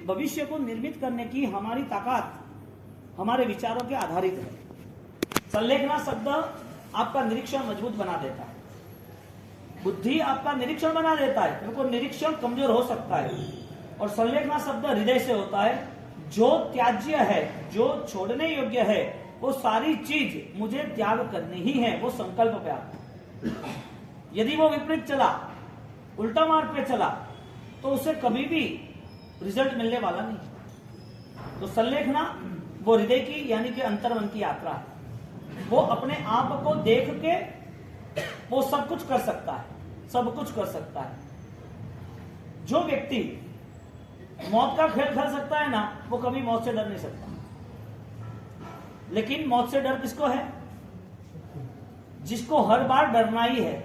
भविष्य को निर्मित करने की हमारी ताकत हमारे विचारों के आधारित है। संलेखना शब्द आपका निरीक्षण मजबूत बना देता है, बुद्धि आपका निरीक्षण बना देता है, क्योंकि निरीक्षण कमजोर हो सकता है। और संलेखना शब्द हृदय से होता है, जो त्याज्य है, जो छोड़ने योग्य है, वो सारी चीज मुझे त्याग करनी ही है, वो संकल्प पे आता है। यदि वो विपरीत चला, उल्टा मार्ग पे चला, तो उसे कभी भी रिजल्ट मिलने वाला नहीं। तो संलेखना वो हृदय की यानी कि अंतर्मन की यात्रा है। वो अपने आप को देख के वो सब कुछ कर सकता है, सब कुछ कर सकता है। जो व्यक्ति मौत का खेल खेल सकता है ना, वो कभी मौत से डर नहीं सकता। लेकिन मौत से डर किसको है? जिसको हर बार डरना ही है,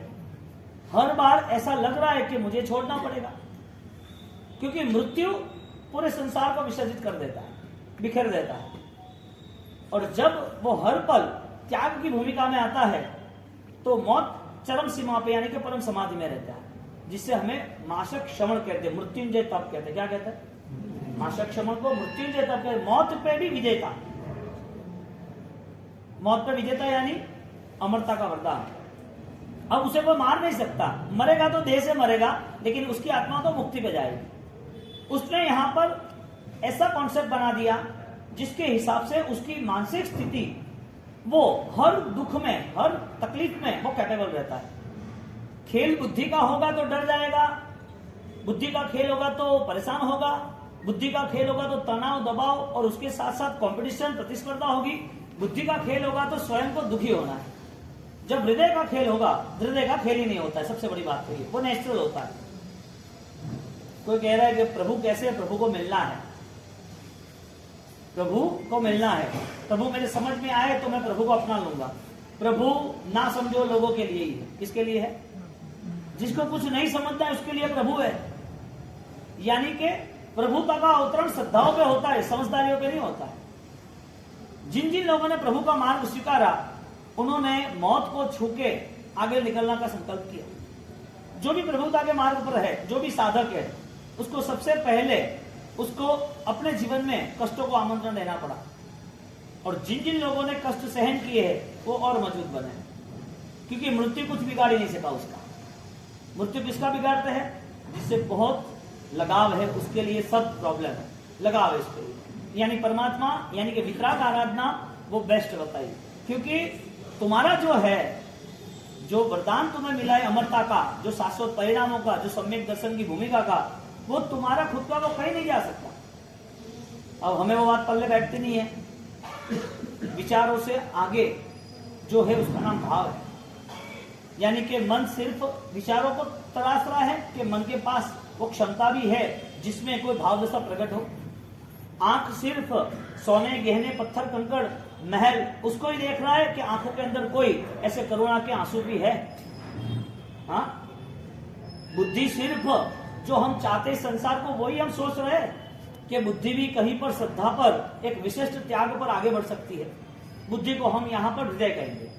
हर बार ऐसा लग रहा है कि मुझे छोड़ना पड़ेगा, क्योंकि मृत्यु पूरे संसार को विसर्जित कर देता है, बिखेर देता है। और जब वो हर पल त्याग की भूमिका में आता है, तो मौत चरम सीमा पे यानी कि परम समाधि में रहता है, जिससे हमें माशक क्षमण कहते हैं, मृत्युंजय तप कहते हैं। क्या कहते हैं? माशक क्षमण को मृत्युंजय तप कहते हैं। मौत पे भी विजेता, मौत पे विजेता यानी अमरता का वरदान। अब उसे कोई मार नहीं सकता, मरेगा तो देह से मरेगा, लेकिन उसकी आत्मा तो मुक्ति पे जाएगी। उसने यहां पर ऐसा कॉन्सेप्ट बना दिया जिसके हिसाब से उसकी मानसिक स्थिति, वो हर दुख में, हर तकलीफ में वो कैपेबल रहता है। खेल बुद्धि का होगा तो डर जाएगा, बुद्धि का खेल होगा तो परेशान होगा, बुद्धि का खेल होगा तो तनाव, दबाव और उसके साथ साथ कंपटीशन, प्रतिस्पर्धा होगी। बुद्धि का खेल होगा तो स्वयं को दुखी होना है। जब हृदय का खेल होगा, हृदय का खेल ही नहीं होता है। सबसे बड़ी बात तो ये, वो नेचुरल होता है। कोई कह रहा है कि प्रभु कैसे? प्रभु को मिलना है, प्रभु को मिलना है, प्रभु मेरे समझ में आए तो मैं प्रभु को अपना लूंगा। प्रभु ना समझो लोगों के लिए ही है। किसके लिए है? जिसको कुछ नहीं समझता है उसके लिए प्रभु है। यानी कि प्रभुता का अवतरण श्रद्धाओं पे होता है, समझदारियों पे नहीं होता है। जिन जिन लोगों ने प्रभु का मार्ग स्वीकारा, उन्होंने मौत को छू के आगे निकलना का संकल्प किया। जो भी प्रभुता के मार्ग पर है, जो भी साधक है, उसको सबसे पहले उसको अपने जीवन में कष्टों को आमंत्रण देना पड़ा। और जिन जिन लोगों ने कष्ट सहन किए हैं, वो और मजबूत बने, क्योंकि मृत्यु कुछ बिगाड़ ही नहीं सका उसका। मृत्यु किसका बिगाड़ते हैं? जिससे बहुत लगाव है, उसके लिए सब प्रॉब्लम है, लगाव है इसके लिए। यानी परमात्मा यानी कि वितराग आराधना वो बेस्ट बताइए, क्योंकि तुम्हारा जो है, जो वरदान तुम्हें मिला है अमरता का, जो शाश्वत परिणामों का, जो सम्यक दर्शन की भूमिका का, वो तुम्हारा खुद का वो कहीं नहीं जा सकता। अब हमें वो बात पल्ले बैठती नहीं है। विचारों से आगे जो है उसका नाम भाव है। यानी कि मन सिर्फ विचारों को तलाश रहा है कि मन के पास वो क्षमता भी है जिसमें कोई भाव दशा प्रकट हो। आंख सिर्फ सोने, गहने, पत्थर, कंकड़, महल उसको ही देख रहा है कि आंखों के अंदर कोई ऐसे करुणा के आंसू भी है। हाँ, बुद्धि सिर्फ जो हम चाहते संसार को वही हम सोच रहे हैं कि बुद्धि भी कहीं पर श्रद्धा पर, एक विशिष्ट त्याग पर आगे बढ़ सकती है। बुद्धि को हम यहाँ पर हृदय कहेंगे।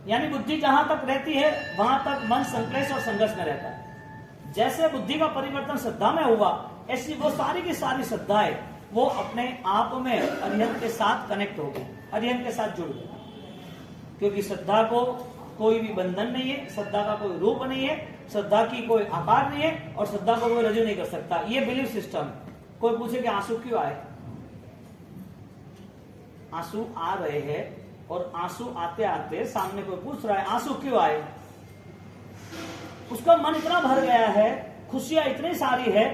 यानी बुद्धि जहां तक रहती है वहां तक मन संक्लेश और संघर्ष में रहता है। जैसे बुद्धि का परिवर्तन श्रद्धा में हुआ, ऐसी वो सारी की सारी श्रद्धाएं वो अपने आप में अरिहंत के साथ कनेक्ट हो गई, अरिहंत के साथ जुड़ गई। क्योंकि श्रद्धा को कोई भी बंधन नहीं है, श्रद्धा का कोई रूप नहीं है, श्रद्धा की कोई आकार नहीं है, और श्रद्धा को कोई रजू नहीं कर सकता। ये बिलीफ सिस्टम। कोई पूछे कि आंसू क्यों आए? आंसू आ रहे हैं, और आंसू आते आते सामने कोई पूछ रहा है आंसू क्यों आए? उसका मन इतना भर गया है, खुशियां इतनी सारी है,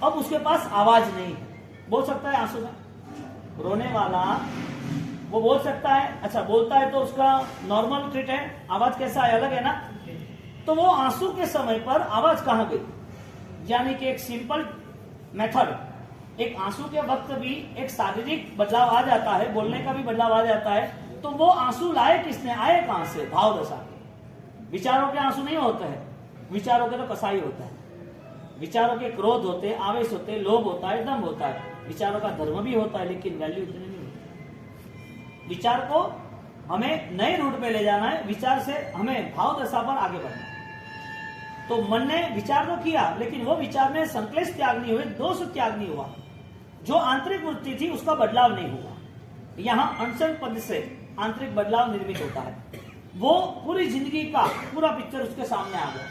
अब उसके पास आवाज नहीं है। बोल सकता है आंसू में? रोने वाला वो बोल सकता है? अच्छा, बोलता है तो उसका नॉर्मल ट्रीट है, आवाज कैसा है अलग है ना। तो वो आंसू के समय पर आवाज कहां गई? यानी कि एक सिंपल मेथड, एक आंसू के वक्त भी एक शारीरिक बदलाव आ जाता है, बोलने का भी बदलाव आ जाता है। तो वो आंसू लाए किसने? आए कहां से? भाव दशा के। विचारों के आंसू नहीं होते हैं, विचारों के तो कसाई होता है। विचारों के क्रोध होते हैं, आवेश होते हैं, लोभ होता है, दम होता है। विचारों का धर्म भी होता है, लेकिन वैल्यू इतनी नहीं होती। विचार को हमें नए रूट पे ले जाना है, विचार से हमें भाव दशा पर आगे बढ़ना है। तो मन ने विचार तो किया, लेकिन वो विचार में संक्लेश त्याग नहीं हुए, दोष त्याग नहीं हुआ। जो आंतरिक वृत्ति थी उसका बदलाव नहीं हुआ। यहां अनशन पद से आंतरिक बदलाव निर्मित होता है। वो पूरी जिंदगी का पूरा पिक्चर उसके सामने आ गया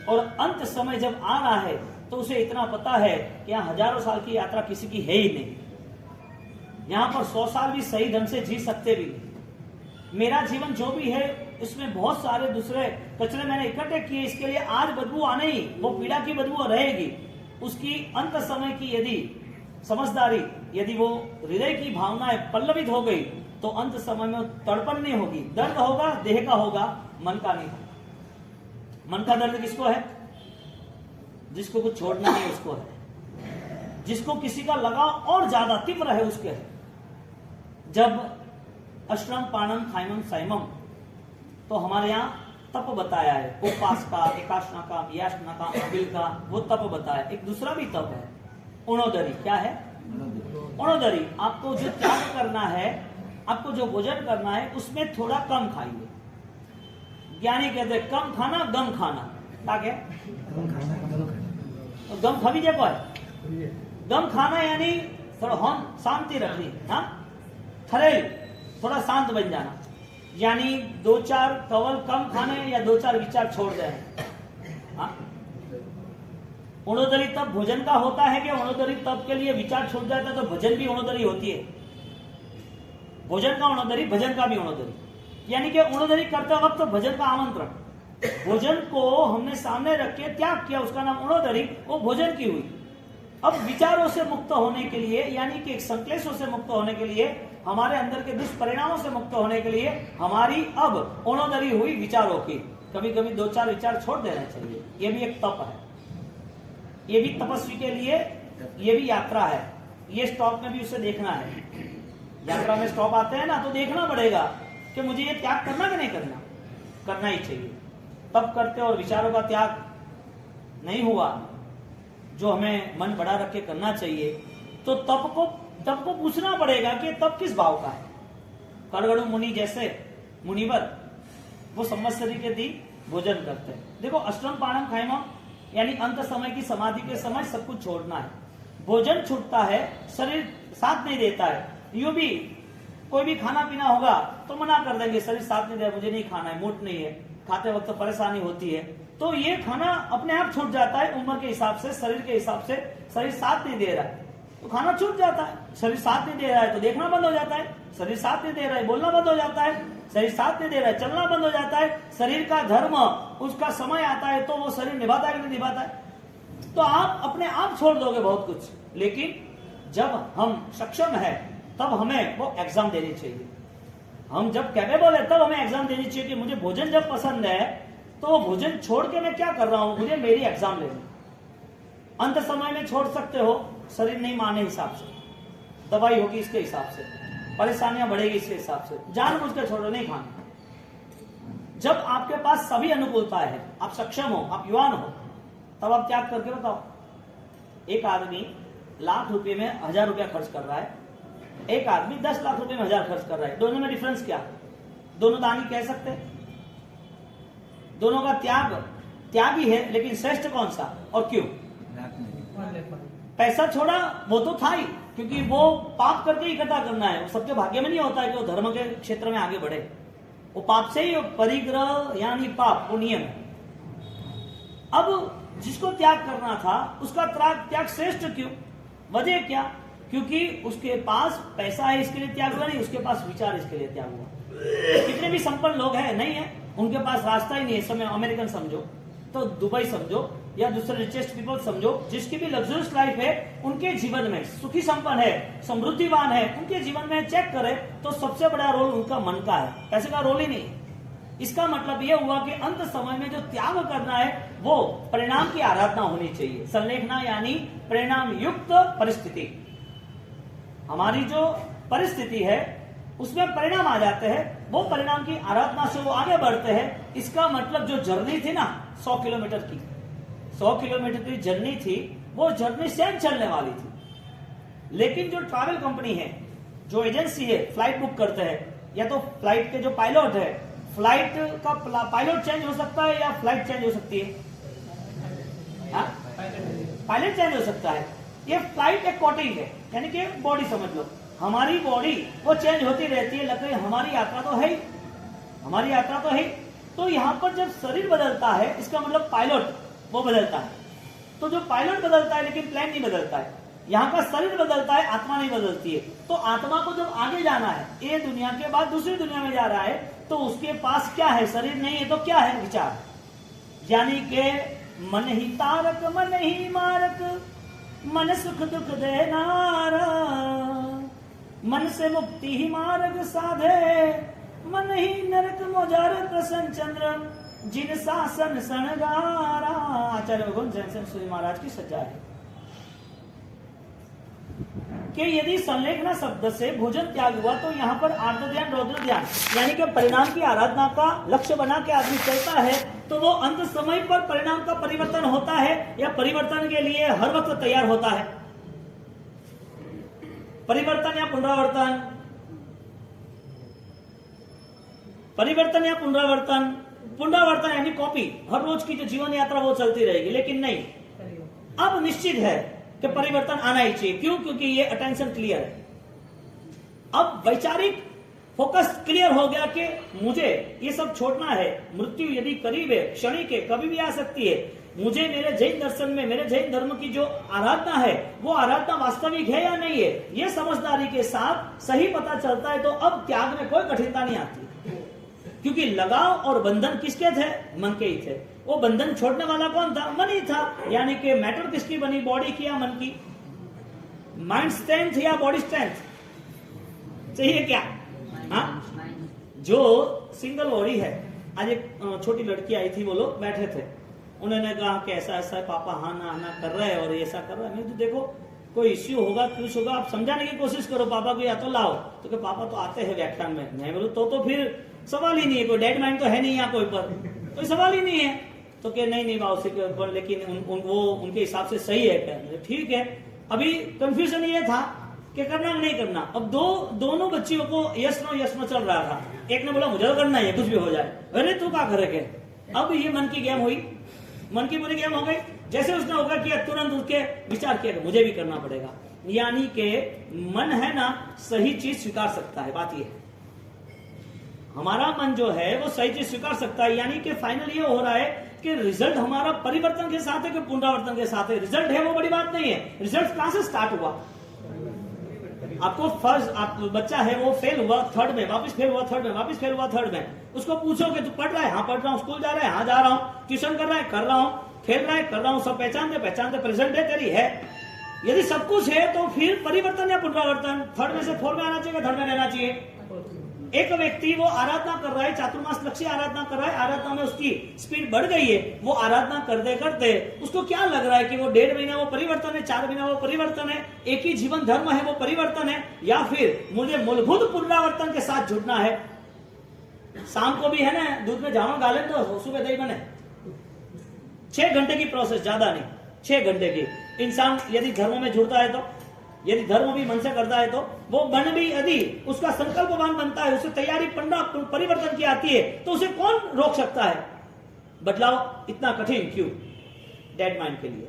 और अंत समय जब आ रहा है तो उसे इतना पता है कि यहाँ हजारों साल की यात्रा किसी की है ही नहीं। यहाँ पर 100 साल भी सही ढंग से जी सकते भी नहीं। मेरा जीवन जो भी है इसमें बहुत सारे दूसरे कचरे मैंने इकट्ठे किए, इसके लिए आज बदबू आने ही, वो पीड़ा की बदबू रहेगी। उसकी अंत समय की यदि समझदारी, यदि वो हृदय की भावनाएं पल्लवित हो गई तो अंत समय में तड़पन नहीं होगी, दर्द होगा, देह का होगा, मन का नहीं होगा। मन का दर्द किसको है? जिसको कुछ छोड़ना नहीं उसको है, जिसको किसी का लगाव और ज्यादा तीव्र है उसके है। जब अश्रम पाणम खाइमम संयमम, तो हमारे यहाँ तप बताया है, उपवास का, एकाशना का, याशना का, अबिल का, वो तप बताया। एक दूसरा भी तप है, उणोदरी। क्या है? उणोदरी। आपको जो त्याग करना है, आपको जो भोजन करना है, उसमें थोड़ा कम खाइए। ज्ञानी कहते हैं कम खाना गम खाना। क्या गम खा भी जाए कोई गम खाना, यानी थोड़ा हम शांति रखनी, हाँ, ठहरे, थोड़ा शांत बन जाना, यानी 2-4 कवल कम खाने या 2-4 विचार छोड़ दें। हाँ, उणोदरी तब भोजन का होता है कि उणोदरी तब के लिए विचार छूट जाता है तो भजन भी उणोदरी होती है। भोजन का उणोदरी, भजन का भी उणोदरी, यानी कि उणोदरी करते वक्त भजन का आमंत्रण। भोजन को हमने सामने रख के त्याग किया, उसका नाम उणोदरी, वो भोजन की हुई। अब विचारों से मुक्त होने के लिए, यानी कि संक्लेशों से मुक्त होने के लिए, हमारे अंदर के दुष्परिणामों से मुक्त होने के लिए हमारी अब उणोदरी हुई विचारों की। कभी कभी 2-4 विचार छोड़ देना चाहिए। ये भी एक तप है, ये भी तपस्वी के लिए ये भी यात्रा है। ये स्टॉप में भी उसे देखना है। यात्रा में स्टॉप आते हैं ना, तो देखना पड़ेगा कि मुझे ये त्याग करना कि नहीं करना। करना ही चाहिए। तप करते और विचारों का त्याग नहीं हुआ, जो हमें मन बड़ा रख के करना चाहिए, तो तप को पूछना पड़ेगा कि तप किस भाव का है। करगड़ु मुनि जैसे मुनिवर, वो संवत्सरी के दिन भोजन करते हैं। देखो, अष्टम पाणम खाइमम, यानी अंत समय की समाधि के समय सब कुछ छोड़ना है। भोजन छूटता है, शरीर साथ नहीं देता है। यूं भी कोई भी खाना पीना होगा तो मना कर देंगे, शरीर साथ नहीं दे, मुझे नहीं खाना है, मूड नहीं है, खाते वक्त परेशानी होती है, तो ये खाना अपने आप छूट जाता है। उम्र के हिसाब से, शरीर के हिसाब से, शरीर साथ नहीं दे रहा है तो खाना छूट जाता है। शरीर साथ नहीं दे रहा है तो देखना बंद हो जाता है। शरीर साथ नहीं दे रहा है, बोलना बंद हो जाता है। शरीर साथ नहीं दे रहा है, चलना बंद हो जाता है। शरीर का धर्म, उसका समय आता है तो वो शरीर निभाता है कि नहीं निभाता है। तो आप अपने आप छोड़ दोगे बहुत कुछ। लेकिन जब हम सक्षम है तब हमें वो एग्जाम देनी चाहिए। हम जब कैपेबल है तब हमें एग्जाम देनी चाहिए कि मुझे भोजन जब पसंद है तो वो भोजन छोड़ के मैं क्या कर रहा हूं, मुझे मेरी एग्जाम लेनी। अंत समय में छोड़ सकते हो, शरीर नहीं माने हिसाब से, दवाई होगी इसके हिसाब से, परेशानियां बढ़ेगी इसके हिसाब से, जानबूझ के छोड़ो, नहीं खाना। जब आपके पास सभी अनुकूलता है, आप सक्षम हो, आप युवान हो, तब आप त्याग करके बताओ। एक आदमी लाख रुपए में 1000 रुपया खर्च कर रहा है, एक आदमी 10 लाख रुपए में 1000 खर्च कर रहा है। दोनों में डिफरेंस क्या? दोनों दानी कह सकते हैं, दोनों का त्याग ही है, लेकिन श्रेष्ठ कौन सा और क्यों? पैसा छोड़ा वो तो था ही, क्योंकि वो पाप करके इकट्ठा करना है। वो सबके भाग्य में नहीं होता है कि वो धर्म के क्षेत्र में आगे बढ़े। वो पाप से ही, परिग्रह यानी पाप, वो नियम है। अब जिसको त्याग करना था उसका त्याग श्रेष्ठ क्यों? वजह क्या? क्योंकि उसके पास पैसा है इसके लिए त्याग हुआ नहीं, उसके पास विचार इसके लिए त्याग हुआ। कितने भी संपन्न लोग हैं, नहीं है, उनके पास रास्ता ही नहीं है। समय अमेरिकन समझो तो दुबई समझो या दूसरे रिचेस्ट पीपल समझो, जिसकी भी लग्जरियस लाइफ है, उनके जीवन में सुखी संपन्न है, समृद्धिवान है, उनके जीवन में चेक करें तो सबसे बड़ा रोल उनका मन का है, पैसे का रोल ही नहीं। इसका मतलब यह हुआ कि अंत समय में जो त्याग करना है वो परिणाम की आराधना होनी चाहिए। संलेखना यानी परिणाम युक्त परिस्थिति। हमारी जो परिस्थिति है उसमें परिणाम आ जाते हैं, वो परिणाम की आराधना से वो आगे बढ़ते हैं। इसका मतलब जो जर्नी थी ना 100 किलोमीटर की, 100 किलोमीटर की जर्नी थी, वो जर्नी सेम चलने वाली थी। लेकिन जो ट्रैवल कंपनी है, जो एजेंसी है, फ्लाइट बुक करते हैं, या तो फ्लाइट के जो पायलट है, फ्लाइट का पायलट चेंज हो सकता है या फ्लाइट चेंज हो सकती है? पायलट चेंज हो सकता है। ये फ्लाइट एक कोटिंग है, यानी कि बॉडी समझ लो, हमारी बॉडी वो चेंज होती रहती है, लकड़ी हमारी यात्रा तो है ही, हमारी यात्रा तो है। तो यहाँ पर जब शरीर बदलता है, इसका मतलब पायलट वो बदलता है। तो जो पायलट बदलता है लेकिन प्लेन नहीं बदलता है, यहाँ का शरीर बदलता है, आत्मा नहीं बदलती है। तो आत्मा को जब आगे जाना है, ये दुनिया के बाद दूसरी दुनिया में जा रहा है, तो उसके पास क्या है? शरीर नहीं है तो क्या है? विचार। यानी के मन ही तारक मन ही मारक, मन सुख दुख देनारा, मन से मुक्ति ही मार्ग साधे, मन ही नरक मोजार प्रसन्न चंद्र, जिन शासन शणगारा। आचार्य भगवान जैन सूर्य महाराज की सज्जा है कि यदि संलेखना शब्द से भोजन त्याग हुआ तो यहाँ पर आर्द्र ध्यान रौद्र ध्यान यानी कि परिणाम की आराधना का लक्ष्य बना के आदमी चलता है, तो वो अंत समय पर परिणाम का परिवर्तन होता है या परिवर्तन के लिए हर वक्त तैयार होता है? परिवर्तन या पुनरावर्तन, परिवर्तन या पुनरावर्तन। पुनरावर्तन यानी कॉपी, हर रोज की जो जीवन यात्रा वो चलती रहेगी, लेकिन नहीं, अब निश्चित है कि परिवर्तन आना ही चाहिए। क्यों? क्योंकि ये अटेंशन क्लियर है, अब वैचारिक फोकस क्लियर हो गया कि मुझे ये सब छोड़ना है, मृत्यु यदि करीब है, क्षणिक है, कभी भी आ सकती है, मुझे मेरे जैन दर्शन में, मेरे जैन धर्म की जो आराधना है वो आराधना वास्तविक है या नहीं है, ये समझदारी के साथ सही पता चलता है, तो अब त्याग में कोई कठिनता नहीं आती। क्योंकि लगाव और बंधन किसके थे? मन के ही थे। वो बंधन छोड़ने वाला कौन था? मन ही था। यानी कि मैटर किसकी बनी? बॉडी की या मन की? माइंड स्ट्रेंथ या बॉडी स्ट्रेंथ चाहिए क्या? हाँ, जो सिंगल बॉडी है। आज एक छोटी लड़की आई थी, वो लोग बैठे थे, उन्होंने कहा कि ऐसा ऐसा पापा हाँ ना कर रहे हैं और ऐसा कर रहा है। मैं तो देखो कोई इश्यू होगा, कुछ होगा, आप समझाने की कोशिश करो पापा को, या तो लाओ। तो कि पापा तो आते हैं व्याख्यान में। मैं बोलूं तो फिर सवाल ही नहीं है, कोई डेड माइंड तो है नहीं यहाँ कोई पर, कोई सवाल ही नहीं है। तो कि नहीं बाबू, लेकिन वो उनके हिसाब से सही है क्या? ठीक है। अभी कंफ्यूजन ये था कि करना नहीं करना। अब दोनों बच्चियों को यस नो चल रहा था। एक ने बोला मुझे तो करना है, कुछ भी हो जाए। अरे तू क्या करे के? अब ये मन की गेम हुई, मन की बुरी गेम हो गई। जैसे उसने होगा किया, तुरंत उसके विचार किया मुझे भी करना पड़ेगा। यानी कि मन है ना, सही चीज स्वीकार सकता है। बात ये है, हमारा मन जो है वो सही चीज स्वीकार सकता है। यानी कि फाइनल ये हो रहा है कि रिजल्ट हमारा परिवर्तन के साथ है कि पुनरावर्तन के साथ है। रिजल्ट है वो बड़ी बात नहीं है। रिजल्ट कहां से स्टार्ट हुआ? आपको फर्स्ट आप बच्चा है वो फेल हुआ थर्ड में, वापस फेल हुआ थर्ड में, वापस फेल हुआ थर्ड में। उसको पूछो कि तू पढ़ रहा है? हाँ पढ़ रहा हूँ। स्कूल जा रहा है? हाँ जा रहा हूँ। ट्यूशन कर रहा है? कर रहा हूँ। खेल रहा है? कर रहा हूँ। सब पहचानते प्रेजेंट है तेरी है। यदि सब कुछ है तो फिर परिवर्तन या पुनरावर्तन? थर्ड में से फोर्थ में आना चाहिए, थर्ड में रहना चाहिए। एक व्यक्ति वो आराधना कर रहा है, चातुर्मास लक्ष्य आराधना कर रहा है, आराधना में उसकी स्पीड बढ़ गई है, वो आराधना करते करते उसको क्या लग रहा है कि वो 1.5 महीना वो परिवर्तन है, 4 महीना वो परिवर्तन है, एक ही जीवन धर्म है वो परिवर्तन है, या फिर मुझे मूलभूत पुनरावर्तन के साथ जुड़ना है। शाम को भी है ना, दूध में जामा डाले तो सुबह दही बने। 6 घंटे की प्रोसेस, ज्यादा नहीं, 6 घंटे की। इंसान यदि धर्म में जुड़ता है तो, यदि धर्म भी मन से करता है तो वो मन भी यदि उसका संकल्पवान बनता है, उसे तैयारी परिवर्तन की आती है, तो उसे कौन रोक सकता है? बदलाव इतना कठिन क्यों? डेड माइंड के लिए,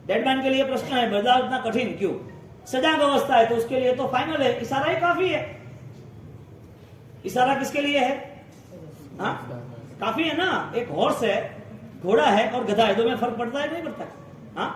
डेड माइंड के लिए प्रश्न है, बदलाव इतना कठिन क्यों? सजाग अवस्था है तो उसके लिए तो फाइनल है, इशारा ही काफी है। इशारा किसके लिए है? हाँ काफी है ना। एक हॉर्स है, घोड़ा है और गधा है, दो में फर्क पड़ता है नहीं पड़ता? हाँ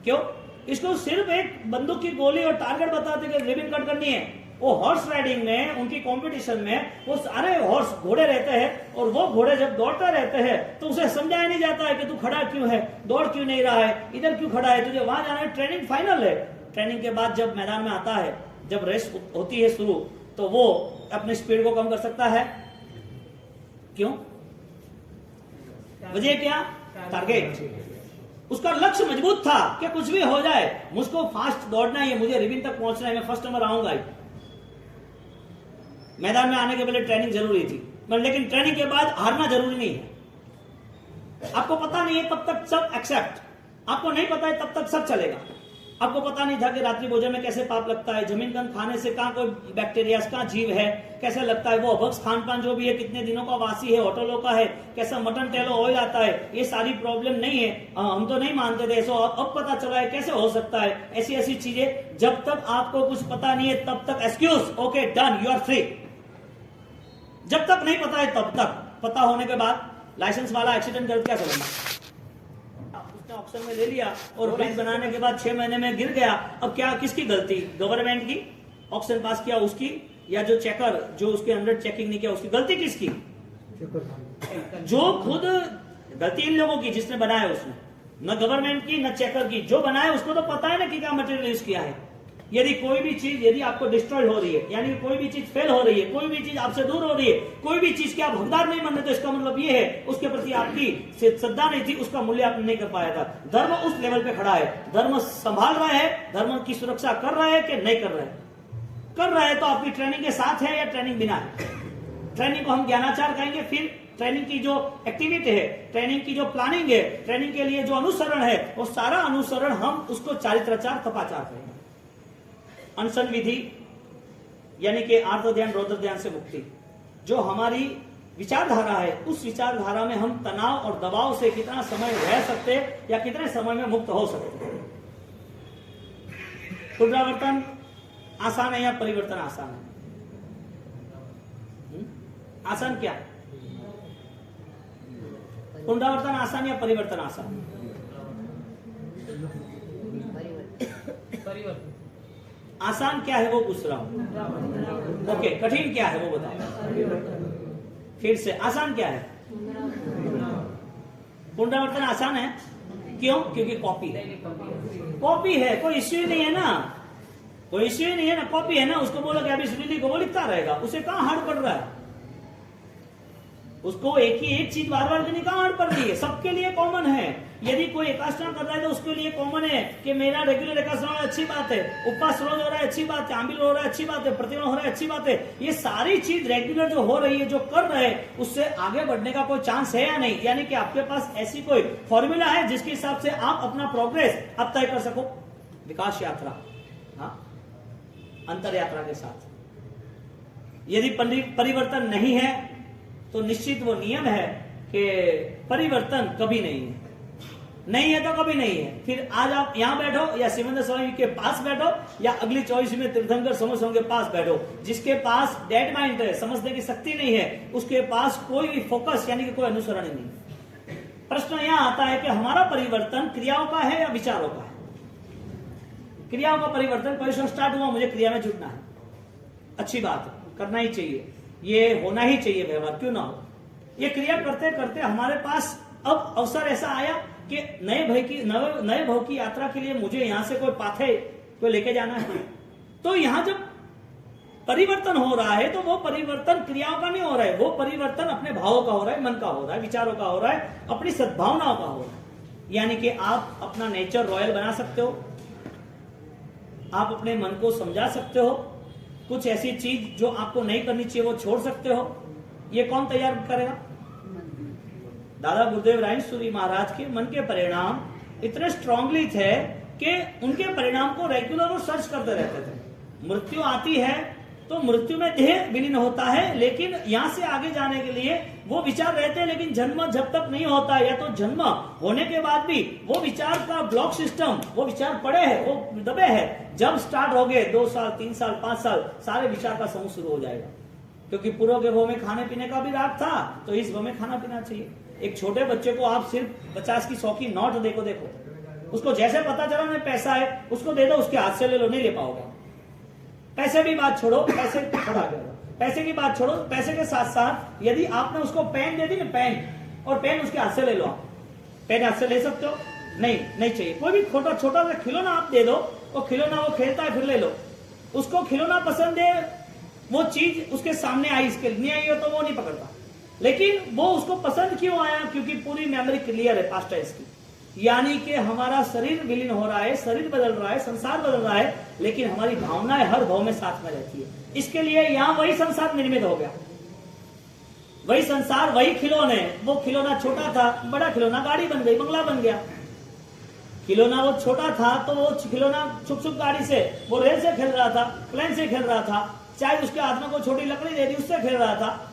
क्यों? इसको सिर्फ एक बंदूक की गोली और टारगेट बताते कि रिबन कट करनी है। वो हॉर्स राइडिंग में, उनकी कंपटीशन में वो सारे हॉर्स घोड़े रहते हैं, और वो घोड़े जब दौड़ते रहते हैं तो उसे समझाया नहीं जाता है कि तू खड़ा क्यों है, दौड़ क्यों नहीं रहा है, इधर क्यों खड़ा है, तुझे वहां जाना है। ट्रेनिंग फाइनल है। ट्रेनिंग के बाद जब मैदान में आता है, जब रेस होती है शुरू, तो वो अपनी स्पीड को कम कर सकता है। क्यों? वजह क्या? टारगेट। उसका लक्ष्य मजबूत था कि कुछ भी हो जाए मुझको फास्ट दौड़ना है, मुझे रिबन तक पहुंचना है, मैं फर्स्ट नंबर आऊंगा ही। मैदान में आने के पहले ट्रेनिंग जरूरी थी, लेकिन ट्रेनिंग के बाद हारना जरूरी नहीं है। आपको पता नहीं है तब तक सब एक्सेप्ट, आपको नहीं पता है तब तक सब चलेगा। आपको पता नहीं था कि रात्रि भोजन में कैसे पाप लगता है, जमीन गंद खाने से कहाँ कोई बैक्टीरिया, कहाँ जीव है, कैसे लगता है, वो अभक्ष खान पान जो भी है कितने दिनों का वासी है, होटलों का है, कैसा मटन टेलो ऑयल आता है, ये सारी प्रॉब्लम नहीं है। हम तो नहीं मानते थे, अब पता चला है कैसे हो सकता है। ऐसी ऐसी चीजें, जब तक आपको कुछ पता नहीं है तब तक excuse, okay done, you are free. जब तक नहीं पता है तब तक, पता होने के बाद लाइसेंस वाला एक्सीडेंट करके क्या करेगा, उसने ऑक्शन में ले लिया और ब्रिज बनाने के बाद 6 महीने में गिर गया। अब क्या, किसकी गलती, गवर्नमेंट की, ऑक्शन पास किया उसकी, या जो चेकर जो उसके अंदर चेकिंग नहीं किया उसकी, गलती किसकी, जो खुद गलती इन लोगों की जिसने बनाया, उसने, न गवर्नमेंट की न चेकर की, जो बनाया उसको तो पता है ना कि क्या मटेरियल यूज किया है। यदि कोई भी चीज यदि आपको डिस्ट्रॉय हो रही है, यानी कोई भी चीज फेल हो रही है, कोई भी चीज आपसे दूर हो रही है, कोई भी चीज के आप हकदार नहीं बन रहे, तो इसका मतलब ये है उसके प्रति आपकी श्रद्धा नहीं थी, उसका मूल्य आपने नहीं कर पाया था। धर्म उस लेवल पे खड़ा है, धर्म संभाल रहा है, धर्म की सुरक्षा कर रहा है कि नहीं कर रहा है। कर रहा है तो आपकी ट्रेनिंग के साथ है या ट्रेनिंग बिना है। ट्रेनिंग को हम ज्ञानाचार कहेंगे, फिर ट्रेनिंग की जो एक्टिविटी है, ट्रेनिंग की जो प्लानिंग है, ट्रेनिंग के लिए जो अनुसरण है, वो सारा अनुसरण हम उसको चारित्राचार तपाचार कहेंगे। अनशन विधि यानी कि आर्त ध्यान रौद्र ध्यान से मुक्ति, जो हमारी विचारधारा है, उस विचारधारा में हम तनाव और दबाव से कितना समय रह सकते या कितने समय में मुक्त हो सकते। पुनरावर्तन आसान है या परिवर्तन आसान है? आसान क्या, पुनरावर्तन आसान या परिवर्तन आसान? परिवर्तन। आसान क्या है वो पूछ रहा हूं। ओके, कठिन क्या है वो बताओ फिर से। आसान क्या है? पुनरावर्तन आसान है, क्यों? क्योंकि कॉपी है, कॉपी है, कोई इश्यू ही नहीं है ना, कोई इश्यू ही नहीं है ना, कॉपी है ना। उसको बोलो कि अभी सुनील को वो लिखता रहेगा, उसे कहां हार्ड पड़ रहा है, उसको एक ही एक चीज बार बार करनी कहां हार्ड पड़ रही है, सबके लिए कॉमन है। यदि कोई एकाष्टन कर रहा है तो उसके लिए कॉमन है कि मेरा रेगुलर एकाष्टन हो रहा है, अच्छी बात है, उपवास रोज हो रहा है, अच्छी बात है, आंबिल हो रहा है, अच्छी बात है, प्रतिमा हो रहा है, अच्छी बात है। ये सारी चीज रेगुलर जो हो रही है, जो कर रहे हैं, उससे आगे बढ़ने का कोई चांस है या नहीं? यानी कि आपके पास ऐसी कोई फॉर्मूला है जिसके हिसाब से आप अपना प्रोग्रेस अब तय कर सको। विकास यात्रा, हाँ, अंतर यात्रा के साथ। यदि परिवर्तन नहीं है तो निश्चित वो नियम है कि परिवर्तन कभी नहीं है, नहीं है तो कभी नहीं है। फिर आज आप यहां बैठो या शिवानंद स्वामी के पास बैठो या अगली 24 में तीर्थंकर समोसों के पास बैठो, जिसके पास डेड माइंड है, समझने की शक्ति नहीं है, उसके पास कोई भी फोकस यानी कि कोई अनुसरण ही नहीं। प्रश्न यहां आता है कि हमारा परिवर्तन क्रियाओं का है या विचारों का है? क्रियाओं का परिवर्तन, परिश्रम स्टार्ट हुआ, मुझे क्रिया में जुटना है, अच्छी बात है, करना ही चाहिए, ये होना ही चाहिए व्यवहार, क्यों ना हो। ये क्रिया करते करते हमारे पास अब अवसर ऐसा आया कि नए भव की यात्रा के लिए मुझे यहां से कोई पाथे को लेके जाना है। तो यहां जब परिवर्तन हो रहा है तो वो परिवर्तन क्रियाओं का नहीं हो रहा है, वो परिवर्तन अपने भावों का हो रहा है, मन का हो रहा है, विचारों का हो रहा है, अपनी सद्भावनाओं का हो रहा है। यानी कि आप अपना नेचर रॉयल बना सकते हो, आप अपने मन को समझा सकते हो, कुछ ऐसी चीज जो आपको नहीं करनी चाहिए वो छोड़ सकते हो। ये कौन तैयार करेगा? दादा गुरुदेव रायसूरी महाराज के मन के परिणाम इतने स्ट्रांगली थे कि उनके परिणाम को रेगुलर वो सर्च करते रहते थे। मृत्यु आती है तो मृत्यु में देह विलीन होता है, लेकिन यहां से आगे जाने के लिए वो विचार रहते हैं, लेकिन जन्म जब तक नहीं होता या तो जन्म होने के बाद भी वो विचार का ब्लॉक सिस्टम, वो विचार पड़े हैं, वो दबे हैं। जब स्टार्ट हो गए 2 साल 3 साल 5 साल, सारे विचार का समूह शुरू हो जाएगा। क्योंकि पूर्व के भव में खाने पीने का भी राग था, तो इस भव में खाना पीना चाहिए। एक छोटे बच्चे को आप सिर्फ 50 की 100 की नोट देखो, उसको जैसे पता चला ना पैसा है, उसको दे दो, उसके हाथ से ले लो, नहीं ले पाओगे। पैसे की बात छोड़ो, पैसे की बात छोड़ो, पैसे के साथ साथ यदि आपने उसको पेन दे दी ना, पेन, और पेन उसके हाथ से ले लो, आप पेन हाथ से ले सकते हो? नहीं चाहिए। कोई भी छोटा सा खिलौना आप दे दो, वो खिलौना वो खेलता है, फिर ले लो। उसको खिलौना पसंद है, वो चीज उसके सामने आई, इसके नहीं आई हो तो वो नहीं पकड़ता। लेकिन वो उसको पसंद क्यों आया? क्योंकि पूरी मेमोरी क्लियर है पास्ट टेंस की। यानी कि हमारा शरीर विलीन हो रहा है, शरीर बदल रहा है, संसार बदल रहा है, लेकिन हमारी भावनाएं हर भाव में साथ में रहती है। इसके लिए यहां वही संसार निर्मित हो गया, वही संसार, वही खिलौने। वो खिलौना छोटा था, बड़ा खिलौना गाड़ी बन गई, बंगला बन गया। खिलौना वो छोटा था तो वो खिलौना छुप छुप गाड़ी से, वो रेल से खेल रहा था, प्लेन से खेल रहा था, चाहे उसके हाथ में कोई छोटी लकड़ी दे दी उससे खेल रहा था।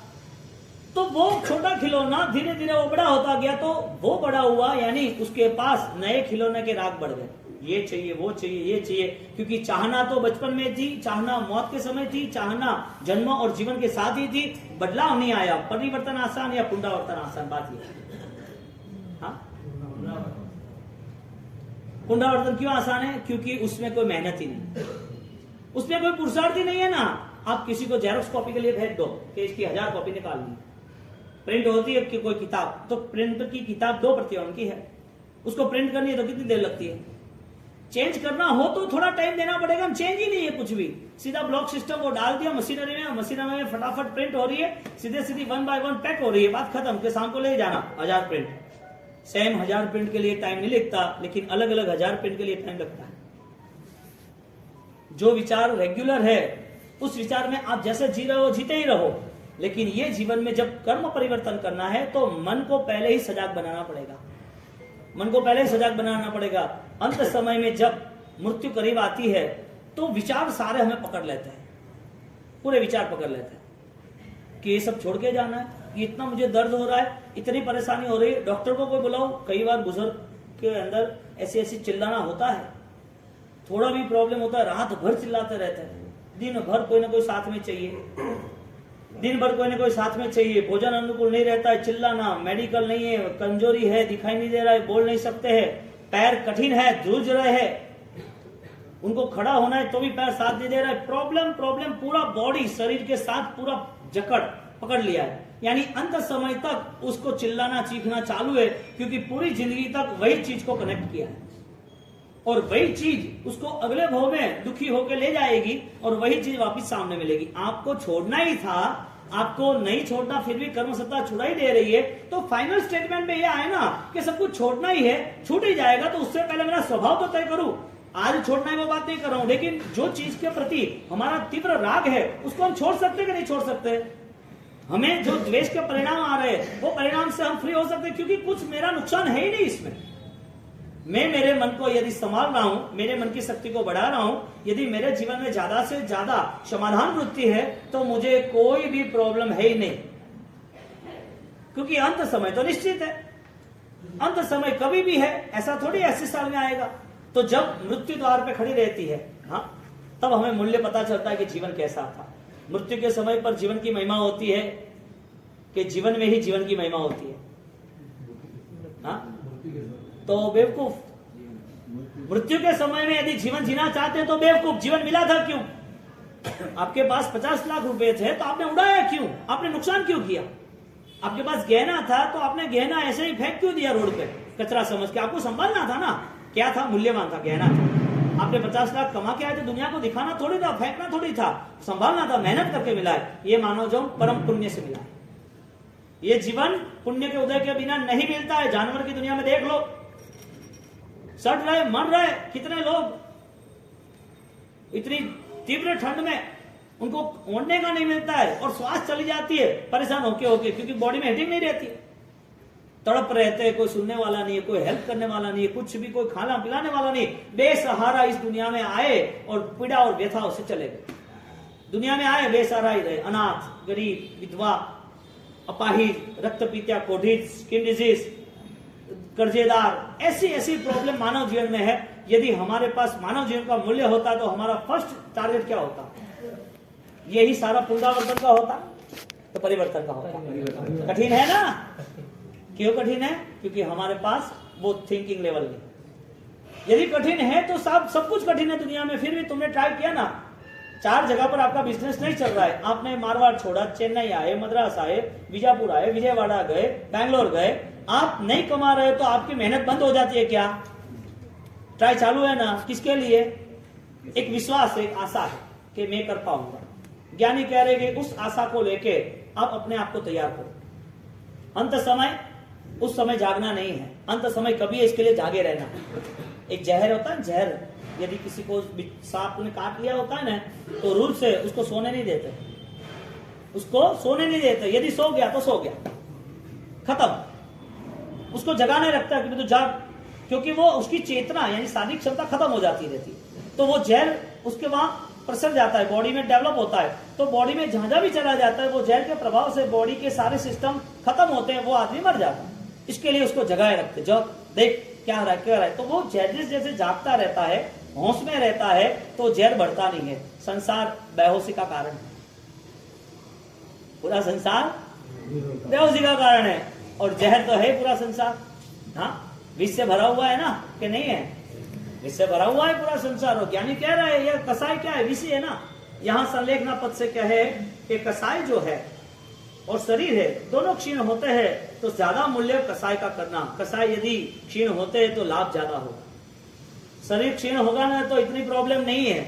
तो वो छोटा खिलौना धीरे धीरे वो बड़ा होता गया, तो वो बड़ा हुआ, यानी उसके पास नए खिलौने के राग बढ़ गए। ये चाहिए, वो चाहिए, ये चाहिए, क्योंकि चाहना तो बचपन में थी, चाहना मौत के समय थी, चाहना जन्म और जीवन के साथ ही थी, बदलाव नहीं आया। परिवर्तन आसान या पुनरावर्तन आसान, बात ये। हाँ, पुनरावर्तन क्यों आसान है? क्योंकि उसमें कोई मेहनत ही नहीं, उसमें कोई पुरुषार्थ ही नहीं है ना। आप किसी को जेरोक्स कॉपी के लिए भेज दो कि इसकी 1000 कॉपी निकाल ली, प्रिंट होती है कि कोई किताब, तो प्रिंट की किताब 2 प्रतियां उनकी है, उसको प्रिंट करनी है तो कितनी देर लगती है? चेंज करना हो तो थोड़ा टाइम देना पड़ेगा, हम चेंज ही नहीं है कुछ भी, सीधा ब्लॉक सिस्टम वो डाल दिया मशीनरी में, मशीनरी में फटाफट प्रिंट हो रही है, सीधे सीधी 1 बाय 1 पैक हो रही है, बात खत्म, के शाम को ले जाना 1000 प्रिंट। सेम 1000 प्रिंट के लिए टाइम नहीं लगता, लेकिन अलग अलग 1000 प्रिंट के लिए टाइम लगता है। जो विचार रेगुलर है उस विचार में आप जैसे जी रहे हो जीते ही रहो, लेकिन ये जीवन में जब कर्म परिवर्तन करना है तो मन को पहले ही सजाग बनाना पड़ेगा, मन को पहले ही सजाग बनाना पड़ेगा। अंत समय में जब मृत्यु करीब आती है तो विचार सारे हमें पकड़ लेते हैं, पूरे विचार पकड़ लेते हैं कि ये सब छोड़ के जाना है, ये इतना मुझे दर्द हो रहा है, इतनी परेशानी हो रही है, डॉक्टर को कोई बुलाओ। कई बार बुजुर्ग के अंदर ऐसी ऐसी चिल्लाना होता है, थोड़ा भी प्रॉब्लम होता है रात भर चिल्लाते रहते हैं, दिन भर कोई ना कोई साथ में चाहिए, दिन भर कोई ना कोई साथ में चाहिए, भोजन अनुकूल नहीं रहता है, चिल्लाना, मेडिकल नहीं है, कमजोरी है, दिखाई नहीं दे रहा है, बोल नहीं सकते हैं, पैर कठिन है, जूझ रहे हैं, उनको खड़ा होना है तो भी पैर साथ नहीं दे रहा है, प्रॉब्लम प्रॉब्लम, पूरा बॉडी शरीर के साथ पूरा जकड़ पकड़ लिया है, यानी अंत समय तक उसको चिल्लाना चीखना चालू है, क्योंकि पूरी जिंदगी तक वही चीज को कनेक्ट किया है और वही चीज उसको अगले भाव में दुखी होकर ले जाएगी और वही चीज वापस सामने मिलेगी। आपको छोड़ना ही था, आपको नहीं छोड़ना, फिर भी कर्म सत्ता छुड़ा ही दे रही है, तो फाइनल स्टेटमेंट में यह आए ना कि सब कुछ छोड़ना ही है, छूट ही जाएगा, तो उससे पहले मेरा स्वभाव तो तय करूं। आज छोड़ना है वो बात नहीं कर रहा हूं, लेकिन जो चीज के प्रति हमारा तीव्र राग है उसको हम छोड़ सकते कि नहीं छोड़ सकते? हमें जो द्वेष के परिणाम आ रहे हैं वो परिणाम से हम फ्री हो सकते हैं, क्योंकि कुछ मेरा नुकसान है ही नहीं इसमें। मैं मेरे मन को यदि संभाल रहा हूं, मेरे मन की शक्ति को बढ़ा रहा हूं, यदि मेरे जीवन में ज्यादा से ज्यादा समाधान वृत्ति है तो मुझे कोई भी प्रॉब्लम है ही नहीं, क्योंकि अंत समय तो निश्चित है, अंत समय कभी भी है, ऐसा थोड़ी 80 साल में आएगा। तो जब मृत्यु द्वार पे खड़ी रहती है, हाँ, तब हमें मूल्य पता चलता है कि जीवन कैसा था। मृत्यु के समय पर जीवन की महिमा होती है कि जीवन में ही जीवन की महिमा होती है, हाँ? तो बेवकूफ, मृत्यु के समय में यदि जीवन जीना चाहते हैं तो बेवकूफ, जीवन मिला था क्यों? आपके पास 50 लाख रुपए थे तो आपने उड़ाया क्यों? आपने नुकसान क्यों किया? आपके पास गहना था तो आपने गहना ऐसे ही फेंक क्यों दिया रोड पे कचरा समझ के? आपको संभालना था ना, क्या था? मूल्यवान था, गहना था। आपने 50 लाख कमा के आए तो दुनिया को दिखाना थोड़ी था, फेंकना थोड़ी था, संभालना था, मेहनत करके मिला है। ये मानव जो परम पुण्य से मिला है। ये जीवन पुण्य के उदय के बिना नहीं मिलता है। जानवर की दुनिया में देख लो, सड़ रहे, मर रहे कितने लोग, इतनी तीव्र ठंड में उनको ओढ़ने का नहीं मिलता है और श्वास चली जाती है परेशान होके, क्योंकि बॉडी में हीटिंग नहीं रहती है, तड़प रहते हैं, कोई सुनने वाला नहीं है, कोई हेल्प करने वाला नहीं है, कुछ भी, कोई खाना पिलाने वाला नहीं, बेसहारा इस दुनिया में आए और पीड़ा और व्यथा से चले गए। दुनिया में आए बेसहारा ही रहे, अनाथ, गरीब, विधवा, अपाहिज, रक्तपीत्या, कोढ़ी, स्किन डिजीज, कर्जेदार, ऐसी ऐसी प्रॉब्लम मानव जीवन में है। यदि हमारे पास मानव जीवन का मूल्य होता तो हमारा फर्स्ट टारगेट क्या होता? यही सारा पुनरावर्तन का होता तो परिवर्तन का होता। कठिन है ना? क्यों कठिन है? क्योंकि हमारे पास वो थिंकिंग लेवल नहीं। यदि कठिन है तो सब कुछ कठिन है दुनिया में। फिर भी तुमने ट्राई किया ना, 4 जगह पर आपका बिजनेस नहीं चल रहा है, आपने मारवाड़ छोड़ा, चेन्नई आए, मद्रास आए, बीजापुर आए, विजयवाड़ा गए, बैंगलोर गए, आप नहीं कमा रहे तो आपकी मेहनत बंद हो जाती है क्या? ट्राई चालू है ना। किसके लिए? एक विश्वास, एक आशा है कि मैं कर पाऊंगा। ज्ञानी कह रहे कि उस आशा को लेके आप अपने आप को तैयार करो। अंत समय, उस समय जागना नहीं है, अंत समय कभी है इसके लिए जागे रहना। एक जहर होता है, जहर, यदि किसी को सांप ने काट लिया होता है ना तो रूल से उसको सोने नहीं देते, उसको सोने नहीं देते। यदि सो गया तो सो गया, खत्म। उसको जगाने रखता है कि तो जाग, क्योंकि वो उसकी चेतना यानी शारीरिक क्षमता खत्म हो जाती रहती, तो वो जहर उसके वहां प्रसर जाता है, बॉडी में डेवलप होता है, तो बॉडी में जहां भी चला जाता है वो जहर के प्रभाव से बॉडी के सारे सिस्टम खत्म होते हैं, वो आदमी मर जाता है। इसके लिए उसको जगाए रखते, जो देख क्या रहा है क्या रहा है, तो वो जहर जैसे जागता रहता है, होश में रहता है, तो जहर बढ़ता नहीं है। संसार बेहोशी का कारण है, पूरा संसार बेहोशी का कारण है, और जहर तो है पूरा संसार। हाँ, विष से भरा हुआ है ना कि नहीं है, विष से भरा हुआ है पूरा संसार। और ज्ञानी कह रहा है यह कसाई क्या है, विष है ना। यहाँ संलेखना पद से क्या है कि कसाई जो है और शरीर है दोनों क्षीण होते हैं, तो ज्यादा मूल्य कसाई का करना। कसाई यदि क्षीण होते हैं तो लाभ ज्यादा होगा। शरीर क्षीण होगा ना तो इतनी प्रॉब्लम नहीं है,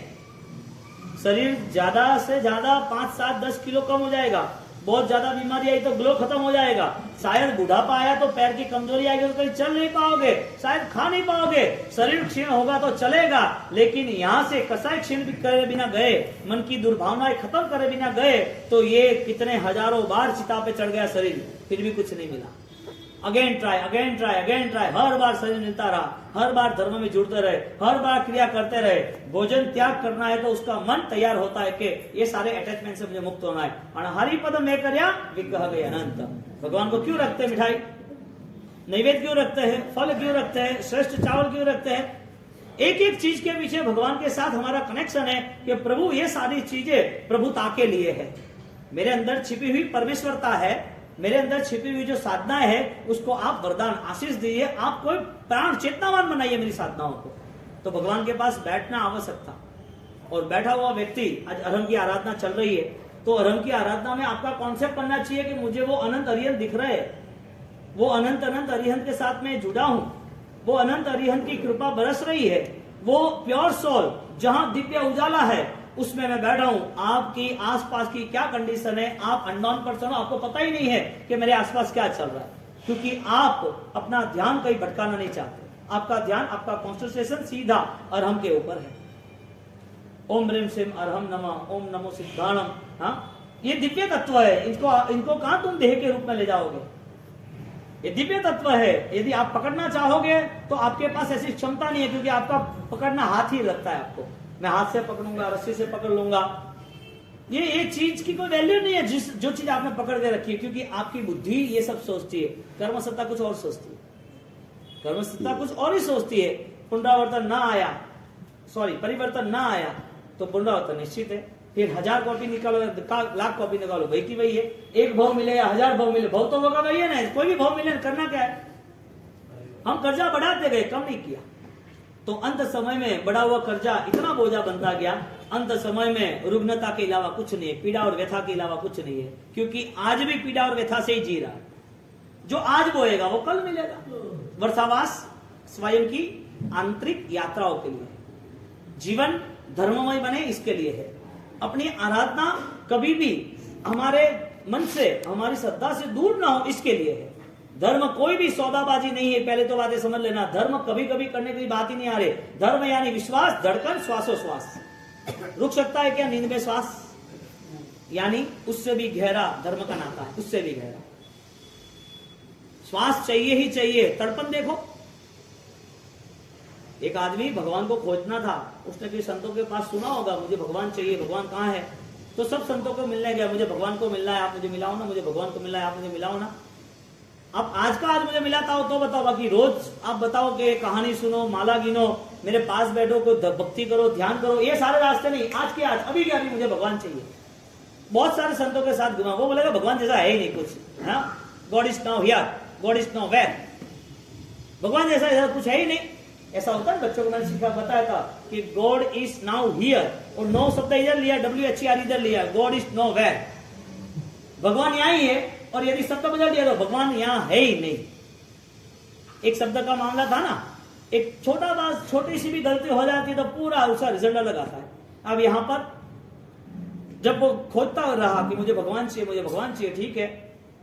शरीर ज्यादा से ज्यादा 5, 7, 10 किलो कम हो जाएगा। बहुत ज्यादा बीमारी आई तो ग्लो खत्म हो जाएगा। शायद बुढ़ापा आया तो पैर की कमजोरी आएगी, तो कहीं चल नहीं पाओगे, शायद खा नहीं पाओगे। शरीर क्षीण होगा तो चलेगा, लेकिन यहाँ से कसाई क्षीण भी करे बिना गए, मन की दुर्भावनाएं खत्म करे बिना गए, तो ये कितने हजारों बार चिता पे चढ़ गया शरीर, फिर भी कुछ नहीं मिला। Again try, again try, again try, हर बार शरीर मिलता रहा, हर बार धर्म में जुड़ते रहे, हर बार क्रिया करते रहे। भोजन त्याग करना है तो उसका मन तैयार होता है कि ये सारे अटैचमेंट से मुझे मुक्त होना है। और हरि पद में कर्या विग्रह गए अनंत। भगवान को क्यों रखते हैं मिठाई, नैवेद्य क्यों रखते हैं, फल क्यों रखते हैं, श्रेष्ठ चावल क्यों रखते हैं? एक एक चीज के पीछे भगवान के साथ हमारा कनेक्शन है कि प्रभु ये सारी चीजें प्रभुता के लिए है। मेरे अंदर छिपी हुई परमेश्वरता है, मेरे अंदर छिपी हुई जो साधनाएं है उसको आप वरदान आशीष दीजिए, आप कोई प्राण चेतनावान बनाइए मेरी साधनाओं को। तो भगवान के पास बैठना आवश्यक था। और बैठा हुआ व्यक्ति, आज अरहम की आराधना चल रही है, तो अरहम की आराधना में आपका कॉन्सेप्ट बनना चाहिए कि मुझे वो अनंत अरिहंत दिख रहे हैं, वो अनंत अनंत अरिहंत के साथ में जुड़ा हूं, वो अनंत अरिहंत की कृपा बरस रही है, वो प्योर सोल जहां दिव्य उजाला है उसमें मैं बैठा हूं। आपकी आसपास की क्या कंडीशन है, आप अननोन पर्सन हो, आपको पता ही नहीं है कि मेरे आसपास क्या चल रहा है, क्योंकि आप अपना ध्यान कहीं भटकाना नहीं चाहते। आपका ध्यान, आपका कॉन्सेंट्रेशन सीधा अरहम के ऊपर है। ओम ह्रीम श्रीम अरहम नमः, ओम नमो सिद्धाणम। हाँ, ये दिव्य तत्व है, इनको कहां तुम देह के रूप में ले जाओगे? ये दिव्य तत्व है। यदि आप पकड़ना चाहोगे तो आपके पास ऐसी क्षमता नहीं है, क्योंकि आपका पकड़ना हाथ ही लगता है आपको। मैं हाथ से पकड़ूंगा, रस्सी से पकड़ लूंगा, ये एक चीज की कोई वैल्यू नहीं है जो चीज आपने पकड़ के रखी है, क्योंकि आपकी बुद्धि ये सब सोचती है। कर्म सत्ता कुछ और सोचती है, कर्म सत्ता कुछ और ही सोचती है। पुनरावर्तन ना आया, परिवर्तन ना आया तो पुनरावर्तन निश्चित है। फिर 1000 कॉपी निकालो, लाख कॉपी निकालो, वही की वही है। एक भाव मिले या 1000 भाव मिले, भाव तो होगा वही है ना। कोई भी भाव मिले, करना क्या है? हम कर्जा बढ़ाते गए, कम नहीं किया, तो अंत समय में बढ़ा हुआ कर्जा इतना बोझा बनता गया। अंत समय में रुग्णता के अलावा कुछ नहीं है, पीड़ा और व्यथा के अलावा कुछ नहीं है, क्योंकि आज भी पीड़ा और व्यथा से ही जी रहा है। जो आज बोएगा वो कल मिलेगा। वर्षावास स्वयं की आंतरिक यात्राओं के लिए, जीवन धर्ममय बने इसके लिए है। अपनी आराधना कभी भी हमारे मन से, हमारी श्रद्धा से दूर ना हो, इसके लिए है। धर्म कोई भी सौदाबाजी नहीं है, पहले तो बातें समझ लेना। धर्म कभी कभी करने की बात ही नहीं आ रही। धर्म यानी विश्वास, धड़कन, श्वासोश्वास। रुक सकता है क्या नींद में श्वास? यानी उससे भी गहरा धर्म का नाता है, उससे भी गहरा। श्वास चाहिए ही चाहिए। तड़पन देखो, एक आदमी भगवान को खोजना था, उसने किसी संतों के पास सुना होगा मुझे भगवान चाहिए, भगवान कहाँ है? तो सब संतों को मिलने गया, मुझे भगवान को मिलना है, आप मुझे मिलाओ ना, मुझे भगवान को मिलना है, आप मुझे मिलाओ ना। अब आज का आज मुझे मिलाता हो तो बताओ, बाकी रोज आप बताओ कि कहानी सुनो, माला गिनो, मेरे पास बैठो, को भक्ति करो, ध्यान करो, ये सारे रास्ते नहीं। आज के आज, अभी के अभी मुझे भगवान चाहिए। बहुत सारे संतों के साथ घुमा, वो बोलेगा भगवान जैसा है ही नहीं कुछ। हाँ, God is now here, God is nowhere. भगवान जैसा ऐसा कुछ है ही नहीं। ऐसा होता है, बच्चों को मैंने सिखा बताया था कि गॉड इज नाउ हियर, और नो शब्द इधर लिया, WHER इधर लिया, गॉड इज नो वेयर। भगवान यहाँ ही है, और यदि शब्द बदल दिया तो भगवान यहाँ है ही नहीं। एक शब्द का मामला था ना, एक छोटा बात, छोटी सी भी गलती हो जाती है तो पूरा उसका रिजल्ट अलग आता है। अब यहाँ पर जब वो खोजता रहा कि मुझे भगवान चाहिए, मुझे भगवान चाहिए, ठीक है,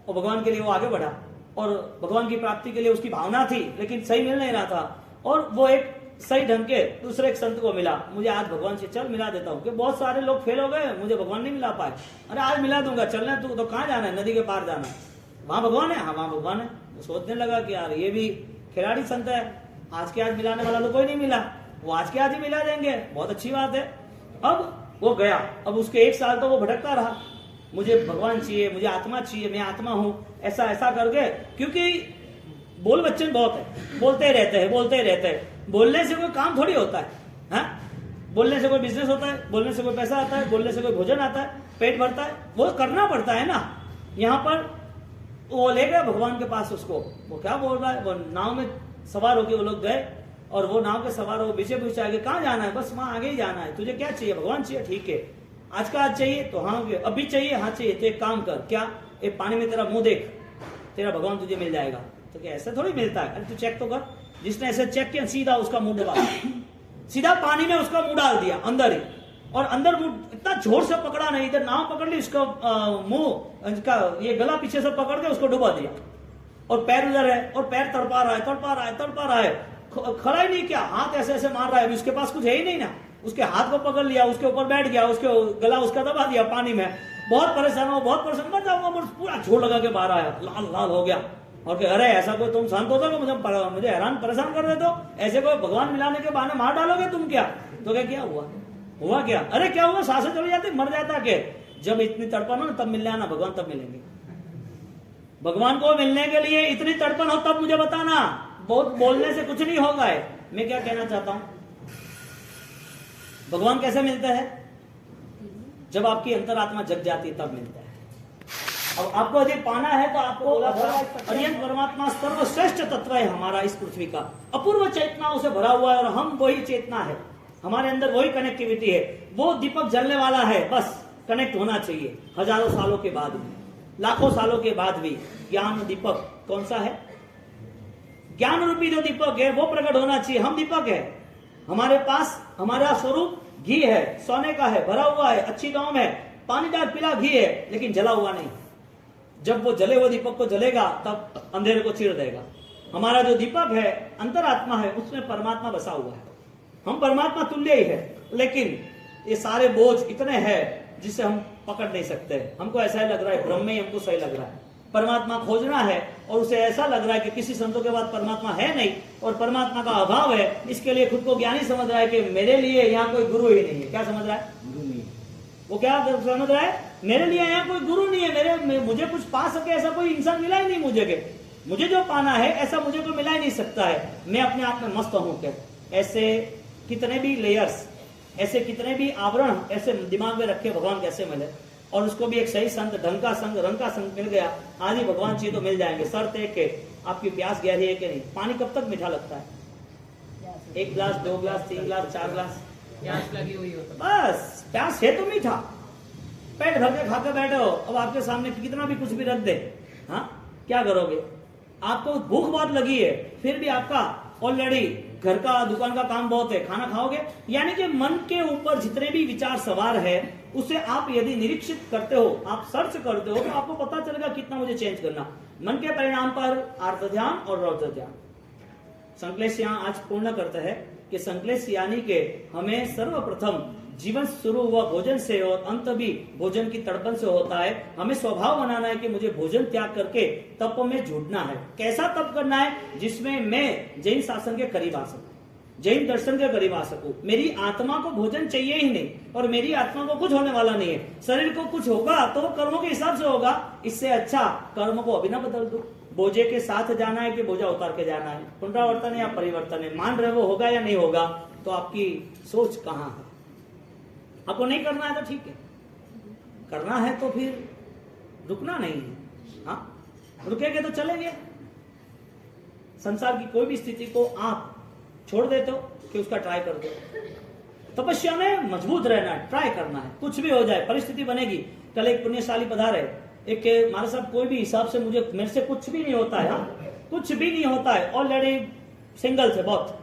और भगवान के लिए वो आगे बढ़ा, और भगवान की प्राप्ति के लिए उसकी भावना थी, लेकिन सही मिल नहीं रहा था। और वो एक सही ढंग के दूसरे एक संत को मिला, मुझे आज भगवान से चल मिला देता हूँ, कि बहुत सारे लोग फेल हो गए, मुझे भगवान नहीं मिला पाए। अरे आज मिला दूंगा, चलना तू तो कहाँ जाना है? नदी के पार जाना है, वहां भगवान है। हाँ, वहां भगवान है। वो सोचने लगा कि यार ये भी खिलाड़ी संत है, आज के आज मिलाने वाला तो कोई नहीं मिला, वो आज के आज ही मिला देंगे, बहुत अच्छी बात है। अब वो गया, अब उसके 1 साल तो वो भटकता रहा, मुझे भगवान चाहिए, मुझे आत्मा चाहिए, मैं आत्मा हूं, ऐसा ऐसा करके, क्योंकि बोल बच्चन बहुत है, बोलते ही रहते हैं, बोलते ही रहते हैं। बोलने से कोई काम थोड़ी होता है, हाँ? बोलने से कोई बिजनेस होता है, बोलने से कोई पैसा आता है, बोलने से कोई भोजन आता है, पेट भरता है, वो करना पड़ता है ना। यहाँ पर वो ले गए भगवान के पास उसको, वो क्या बोल रहा है, वो नाव में सवार होके वो लोग गए, और वो नाव के सवार हो पीछे पूछे आगे कहाँ जाना है, बस वहां आगे ही जाना है, तुझे क्या चाहिए, भगवान चाहिए, ठीक है, आज का आज चाहिए, तो हाँ अभी चाहिए, हाँ चाहिए, तो एक काम कर, क्या एक पानी में तेरा मुंह देख, तेरा भगवान तुझे मिल जाएगा। तो क्या ऐसा थोड़ी मिलता है, अरे तू चेक तो कर। जिसने ऐसे चेक किया, सीधा उसका मुंह डुबा, सीधा पानी में उसका मुंह डाल दिया अंदर ही, और अंदर मुंह इतना जोर से पकड़ा नहीं, इधर नाव पकड़ ली, उसका मुंह का ये गला पीछे से पकड़ के उसको डुबा दिया, और पैर उधर है, और पैर तड़पा रहा है, तड़पा रहा है, तड़पा रहा है, खड़ा ही नहीं, क्या हाथ ऐसे ऐसे मार रहा है, उसके पास कुछ है ही नहीं ना, उसके हाथ को पकड़ लिया, उसके ऊपर बैठ गया, उसके गला उसका दबा दिया पानी में, बहुत परेशान हो, बहुत परेशान, मर जाऊंगा, पूरा झोल लगा के बाहर आया, लाल लाल हो गया, और कि अरे ऐसा कोई तुम शांत होता, मुझे हैरान परेशान कर देते हो, ऐसे कोई भगवान मिलाने के बहाने मार डालोगे तुम क्या। तो क्या हुआ क्या, अरे क्या हुआ, सांसें चली जाती, मर जाता के, जब इतनी तड़पन हो ना तब मिलने आना, भगवान तब मिलेंगे। भगवान को मिलने के लिए इतनी तड़पन हो तब मुझे बताना, बहुत बोलने से कुछ नहीं होगा है। मैं क्या कहना चाहता हूं, भगवान कैसे मिलते हैं, जब आपकी अंतरात्मा जग जाती है तब मिलता है। अब आपको यदि पाना है तो आपको अरियंत परमात्मा सर्वश्रेष्ठ तत्व है हमारा, इस पृथ्वी का अपूर्व चेतनाओं से भरा हुआ है, और हम वही चेतना है, हमारे अंदर वही कनेक्टिविटी है, वो दीपक जलने वाला है, बस कनेक्ट होना चाहिए। हजारों सालों के बाद भी, लाखों सालों के बाद भी ज्ञान दीपक कौन सा है, ज्ञान रूपी जो दीपक है वो प्रकट होना चाहिए। हम दीपक है, हमारे पास हमारा स्वरूप घी है, सोने का है, भरा हुआ है, अच्छी गांव में पानीदार पीला घी है, लेकिन जला हुआ नहीं। जब वो जले हुए दीपक को जलेगा तब अंधेरे को चीर देगा। हमारा जो दीपक है, अंतरात्मा है, उसमें परमात्मा बसा हुआ है, हम परमात्मा तुल्य ही है, लेकिन ये सारे बोझ इतने हैं जिसे हम पकड़ नहीं सकते। हमको ऐसा ही लग रहा है ब्रह्म ही हमको सही लग रहा है, परमात्मा खोजना है, और उसे ऐसा लग रहा है कि किसी संतों के बाद परमात्मा है नहीं और परमात्मा का अभाव है, इसके लिए खुद को ज्ञानी समझ रहा है कि मेरे लिए यहाँ कोई गुरु ही नहीं है। क्या समझ रहा है, गुरु नहीं है, वो क्या समझ रहा है, मेरे लिए यहाँ कोई गुरु नहीं है, मुझे कुछ पा सके ऐसा कोई इंसान मिला ही नहीं मुझे, के मुझे जो पाना है ऐसा मुझे कोई मिला ही नहीं सकता है, मैं अपने आप में मस्त हूं। क्या ऐसे कितने भी लेयर्स, ऐसे कितने भी आवरण ऐसे दिमाग में रखे भगवान कैसे मिले, और उसको भी एक सही संत, ढंग का संग, रंग का संग मिल गया, आज ही भगवान चाहिए तो मिल जाएंगे। शर्त एक के आपकी प्यास गहरी है कि नहीं। पानी कब तक मीठा लगता है, 1 गिलास, 2 गिलास, 3 गिलास, 4 गिलास, प्यास लगी हुई हो, बस प्यास है तो मीठा, पेट भर के खाकर बैठे हो, अब आपके सामने कितना भी कुछ भी रख दे, हाँ क्या करोगे, आपको भूख बहुत लगी है, फिर भी आपका ऑलरेडी घर का दुकान का काम बहुत है, खाना खाओगे। यानी कि मन के ऊपर जितने भी विचार सवार है उसे आप यदि निरीक्षित करते हो, आप सर्च करते हो, तो आपको पता चलेगा कितना मुझे चेंज करना। मन के परिणाम पर आर्त ध्यान और रौद्र ध्यान। संकलेश यहाँ आज पूर्ण करते हैं कि संकलेश यानी कि हमें सर्वप्रथम जीवन शुरू हुआ भोजन से और अंत भी भोजन की तड़पन से होता है। हमें स्वभाव बनाना है कि मुझे भोजन त्याग करके तप में जुड़ना है। कैसा तप करना है, जिसमें मैं जैन शासन के करीब आ सकूं, जैन दर्शन के करीब आ सकूं। मेरी आत्मा को भोजन चाहिए ही नहीं, और मेरी आत्मा को कुछ होने वाला नहीं है। शरीर को कुछ होगा तो वो कर्मों के हिसाब से होगा, इससे अच्छा कर्म को अभी ना बदल दो। बोझे के साथ जाना है कि बोझा उतार के जाना है, पुनरावर्तन है या परिवर्तन है, मान रहे वो होगा या नहीं होगा, तो आपकी सोच कहाँ है। आपको नहीं करना है तो ठीक है, करना है तो फिर रुकना नहीं है। हाँ रुकेंगे तो चलेंगे। संसार की कोई भी स्थिति को आप छोड़ देते हो कि उसका ट्राई कर दो। तपस्या में मजबूत रहना है, ट्राई करना है, कुछ भी हो जाए परिस्थिति बनेगी। कल एक पुण्यशाली पधारे, एक मारे साहब कोई भी हिसाब से मेरे से कुछ भी नहीं होता है, हाँ कुछ भी नहीं होता है, ऑलरेडी सिंगल से बहुत।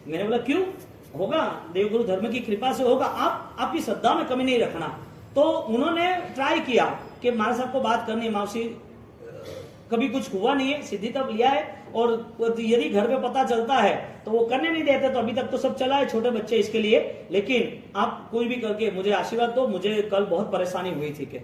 मैंने बोला क्यों, होगा देवगुरु धर्म की कृपा से होगा, आपकी श्रद्धा में कमी नहीं रखना। तो उन्होंने ट्राई किया कि मारा साहब को बात करनी, मावसी कभी कुछ हुआ नहीं है, सिद्धि तब लिया है, और यदि घर में पता चलता है तो वो करने नहीं देते। तो अभी तक तो सब चला है, छोटे बच्चे इसके लिए, लेकिन आप कोई भी करके मुझे आशीर्वाद दो। मुझे कल बहुत परेशानी हुई थी कि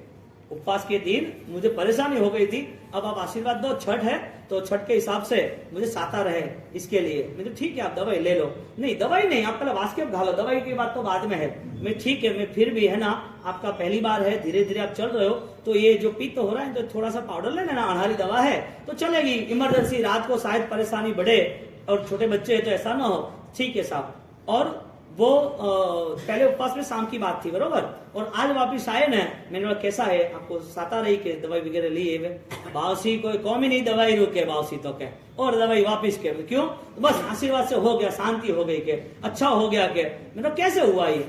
उपवास के दिन मुझे परेशानी हो गई थी, अब आप आशीर्वाद दो, छठ है तो छठ के हिसाब से मुझे साता रहे, इसके लिए मैं ठीक है आप दवाई ले लो। नहीं दवाई नहीं, आप पहले वास्केप घालो, दवाई की बात तो बाद में है। मैं ठीक है, मैं फिर भी है ना, आपका पहली बार है, धीरे धीरे आप चल रहे हो, तो ये जो पित्त हो रहा है तो थोड़ा सा पाउडर ले लेना, अनहारी दवा है तो चलेगी। इमरजेंसी रात को शायद परेशानी बढ़े और छोटे बच्चे है तो ऐसा ना हो, ठीक है साहब। और वो पहले उपवास में शाम की बात थी बरोबर, और आज वापिस आए ना, मैंने बोला कैसा है आपको साता रही के दवाई वगैरह लिए बावसी कोई कौम ही नहीं दवाई रुके बावसी तो क्या, और दवाई वापिस के क्यों, बस आशीर्वाद से हो गया, शांति हो गई के, अच्छा हो गया के। मैंने कैसे हुआ ये,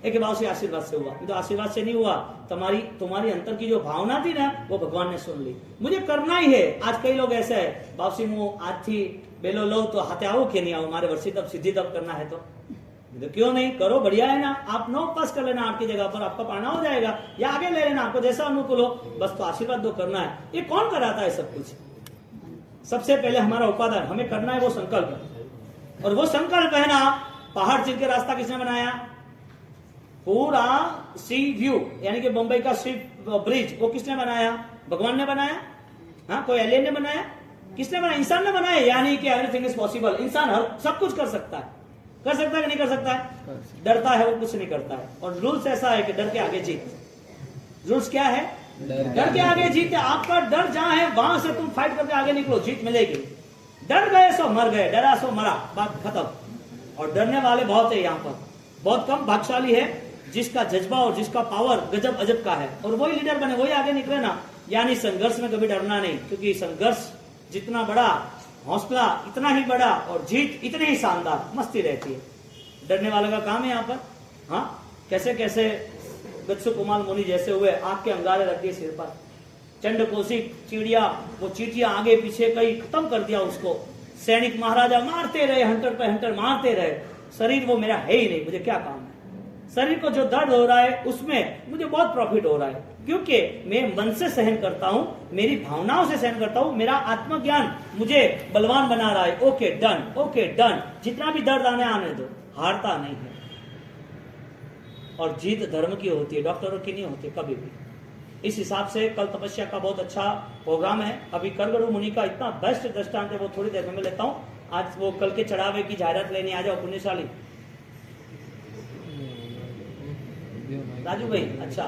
एक बावसी आशीर्वाद से हुआ, तो आशीर्वाद से नहीं हुआ, तुम्हारी अंतर की जो भावना थी ना वो भगवान ने सुन ली, मुझे करना ही है। आज कई लोग ऐसे है, बावसी मुंह आज थी बेलो लो तो हाथे आओ के नहीं आओ, हमारे वर्षी तब सिद्धि तब करना है तो क्यों नहीं करो, बढ़िया है ना, आप 9 पास कर लेना 8 की जगह पर, आपका पढ़ना हो जाएगा, या आगे ले लेना, आपको जैसा अनुकूल हो, बस तो आशीर्वाद दो, करना है। ये कौन कराता है सब कुछ, सबसे पहले हमारा उपादान, हमें करना है वो संकल्प, और वो संकल्प है ना, पहाड़ चीर के रास्ता किसने बनाया, पूरा सी व्यू यानी कि बंबई का सी ब्रिज वो किसने बनाया, भगवान ने बनाया, हाँ कोई एलियन ने बनाया, किसने बनाया, इंसान ने बनाया, यानी कि एवरीथिंग इज पॉसिबल, इंसान हर सब कुछ कर सकता है, कर सकता है कि नहीं कर सकता है, डरता है वो कुछ नहीं करता है। और रूल्स ऐसा है कि डर के आगे जीत, रूल्स क्या है, डर के आगे जीत, आपका डर जहां है वहां से तुम फाइट करके आगे निकलो, जीत मिलेगी। डर गए सो मर गए, डरा सो मरा, बात खत्म। और डरने वाले बहुत है यहाँ पर, बहुत कम भाग्यशाली है जिसका जज्बा और जिसका पावर गजब अजब का है, और वही लीडर बने, वही आगे निकले ना। यानी संघर्ष में कभी डरना नहीं, क्योंकि संघर्ष जितना बड़ा, हौसला इतना ही बड़ा, और जीत इतनी ही शानदार, मस्ती रहती है। डरने वाले का काम है यहाँ पर, हाँ कैसे कैसे गत्सु कुमार मुनि जैसे हुए, आग के अंगारे रख दिए सिर पर, चंड कोशिक चिड़िया, वो चींटियां आगे पीछे कई खत्म कर दिया उसको, सैनिक महाराजा मारते रहे, हंटर पे हंटर मारते रहे, शरीर वो मेरा है ही नहीं, मुझे क्या काम है, शरीर को जो दर्द हो रहा है उसमें मुझे बहुत प्रॉफिट हो रहा है, क्योंकि मैं मन से सहन करता हूं, मेरी भावनाओं से सहन करता हूं, मेरा आत्मज्ञान मुझे बलवान बना रहा है। ओके डन, जितना भी दर्द आने दो, हारता नहीं है। और जीत धर्म की होती है, डॉक्टरों की नहीं होती कभी भी। इस हिसाब से कल तपस्या का बहुत अच्छा प्रोग्राम है। अभी करगड़ू मुनि का इतना बेस्ट दृष्टांत है, वो थोड़ी देर में मैं लेता हूँ। आज वो कल के चढ़ावे की जायरात लेने आ जाओ, पुण्यशाली राजू भाई। अच्छा,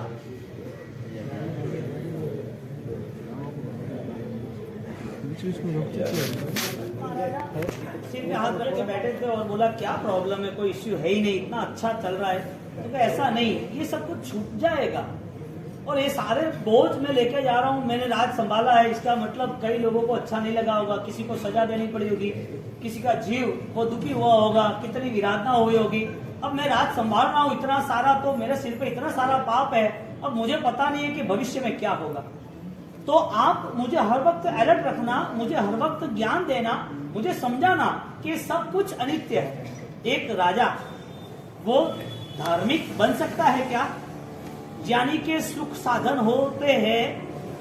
सिर में हाथ धर के बैठे थे और बोला क्या प्रॉब्लम है, कोई इश्यू है ही नहीं, इतना अच्छा चल रहा है। तो ऐसा नहीं, ये सब कुछ छूट जाएगा। और ये सारे बोझ में लेके जा रहा हूँ, मैंने राज संभाला है, इसका मतलब कई लोगों को अच्छा नहीं लगा होगा, किसी को सजा देनी पड़ी होगी, किसी का जीव वो दुखी हुआ होगा, कितनी विराधना हुई होगी। अब मैं राज संभाल रहा हूँ इतना सारा, तो मेरे सिर पे इतना सारा पाप है, अब मुझे पता नहीं है कि भविष्य में क्या होगा। तो आप मुझे हर वक्त अलर्ट रखना, मुझे हर वक्त ज्ञान देना, मुझे समझाना कि सब कुछ अनित्य है। एक राजा वो धार्मिक बन सकता है क्या? यानी कि सुख साधन होते हैं,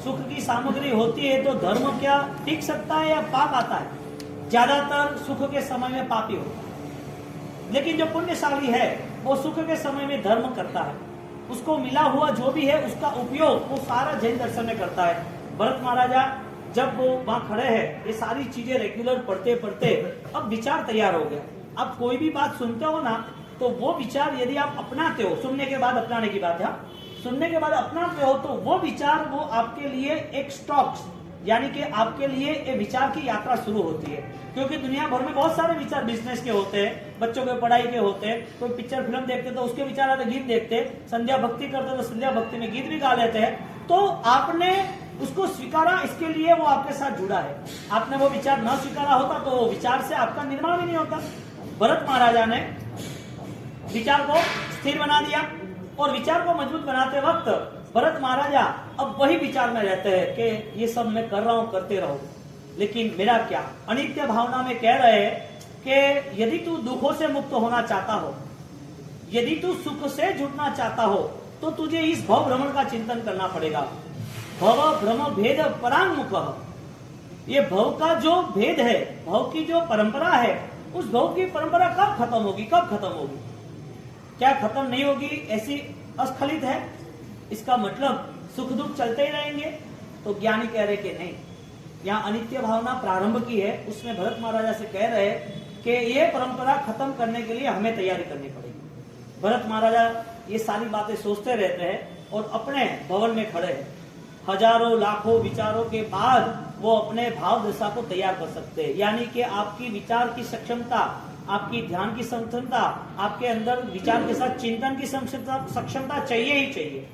सुख की सामग्री होती है, तो धर्म क्या टिक सकता है या पाप आता है? ज्यादातर सुख के समय में पापी होता है, लेकिन जो पुण्यशाली है वो सुख के समय में धर्म करता है, उसको मिला हुआ जो भी है उसका उपयोग वो सारा जैन दर्शन में करता है। भरत महाराजा जब वो वहां खड़े हैं, ये सारी चीजें रेगुलर पढ़ते पढ़ते अब विचार तैयार हो गया। अब कोई भी बात सुनते हो ना, तो वो विचार यदि आप अपनाते हो, सुनने के बाद अपनाने की बात है, सुनने के बाद अपनाते हो, तो वो विचार वो आपके लिए एक स्टॉक्स, यानी कि आपके लिए एक विचार की यात्रा शुरू होती है। क्योंकि दुनिया भर में बहुत सारे विचार बिजनेस के होते हैं, बच्चों के पढ़ाई के होते हैं, कोई पिक्चर फिल्म देखते तो उसके विचार आते, गीत देखते, संध्या भक्ति करते तो संध्या भक्ति में गीत भी गा लेते हैं। तो आपने उसको स्वीकारा, इसके लिए वो आपके साथ जुड़ा है। आपने वो विचार न स्वीकारा होता तो वो विचार से आपका निर्माण भी नहीं होता। भरत महाराजा ने विचार को स्थिर बना दिया, और विचार को मजबूत बनाते वक्त भरत महाराजा अब वही विचार में रहते हैं कि ये सब मैं कर रहा हूँ, करते रहो, लेकिन मेरा क्या। अनित्य भावना में कह रहे हैं कि यदि तू दुखों से मुक्त होना चाहता हो, यदि तू सुख से जुड़ना चाहता हो, तो तुझे इस भव भ्रमण का चिंतन करना पड़ेगा। भव भ्रम भेद परांगमुख, ये भव का जो भेद है, भव की जो परंपरा है, उस भव की परंपरा कब खत्म होगी, कब खत्म होगी? क्या खत्म नहीं होगी, ऐसी अस्खलित है? इसका मतलब सुख दुख चलते ही रहेंगे? तो ज्ञानी कह रहे कि नहीं, यहाँ अनित्य भावना प्रारंभ की है, उसमें भरत महाराजा से कह रहे कि ये परंपरा खत्म करने के लिए हमें तैयारी करनी पड़ेगी। भरत महाराजा ये सारी बातें सोचते रहते हैं और अपने भवन में खड़े हैं। हजारों लाखों विचारों के बाद वो अपने भाव दशा को तैयार कर सकते हैं। यानी कि आपकी विचार की सक्षमता, आपकी ध्यान की सक्षमता, आपके अंदर विचार के साथ चिंतन की सक्षमता चाहिए ही चाहिए।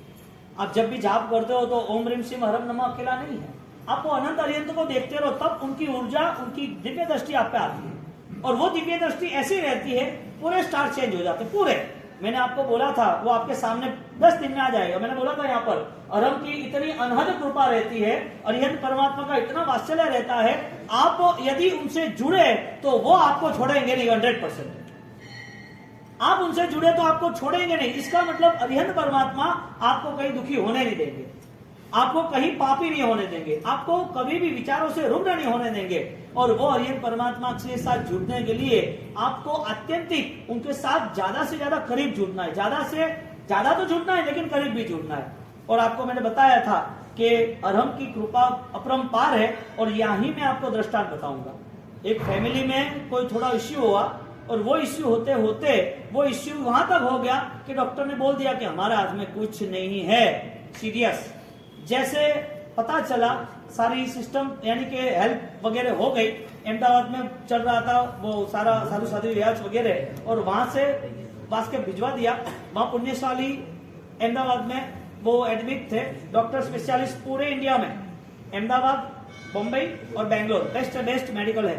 आप जब भी जाप करते हो तो ओम ह्रीम सिम हरम नमः अकेला नहीं है, आपको अनंत अरिहंत को देखते रहो, तब उनकी ऊर्जा, उनकी दिव्य दृष्टि आप पे आती है। और वो दिव्य दृष्टि ऐसी रहती है, पूरे स्टार चेंज हो जाते हैं पूरे। मैंने आपको बोला था वो आपके सामने 10 दिन में आ जाएगा। मैंने बोला था यहाँ पर अरहम की इतनी अनहद कृपा रहती है, अरिहंत परमात्मा का इतना वात्सल्य रहता है, आप यदि उनसे जुड़े तो वो आपको छोड़ेंगे नहीं। 100% आप उनसे जुड़े तो आपको छोड़ेंगे नहीं। इसका मतलब अरिहंत परमात्मा आपको कहीं दुखी होने नहीं देंगे, आपको कहीं पापी नहीं होने देंगे, आपको कभी भी विचारों से रुग्ण नहीं होने देंगे। और वो अरिहंत परमात्मा के साथ जुड़ने के लिए आपको आत्यंतिक उनके साथ ज्यादा से ज्यादा करीब जुड़ना है। ज्यादा से ज्यादा तो जुड़ना है, लेकिन करीब भी जुड़ना है। और आपको मैंने बताया था कि अरहम की कृपा अपरंपार है। और यहीं मैं आपको दृष्टांत बताऊंगा। एक फैमिली में कोई थोड़ा इश्यू हुआ, और वो इश्यू होते होते वो इश्यू वहां तक हो गया कि डॉक्टर ने बोल दिया कि हमारे हाथ में कुछ नहीं है, सीरियस। जैसे पता चला सारी सिस्टम यानी कि हेल्प वगैरह हो गई, अहमदाबाद में चल रहा था वो सारा साधु साधु इलाज वगैरह, और वहां से बास्केट भिजवा दिया। वहां पुण्यशाली अहमदाबाद में वो एडमिट थे, डॉक्टर स्पेशलिस्ट पूरे इंडिया में, अहमदाबाद, बम्बई और बेंगलोर बेस्ट मेडिकल है।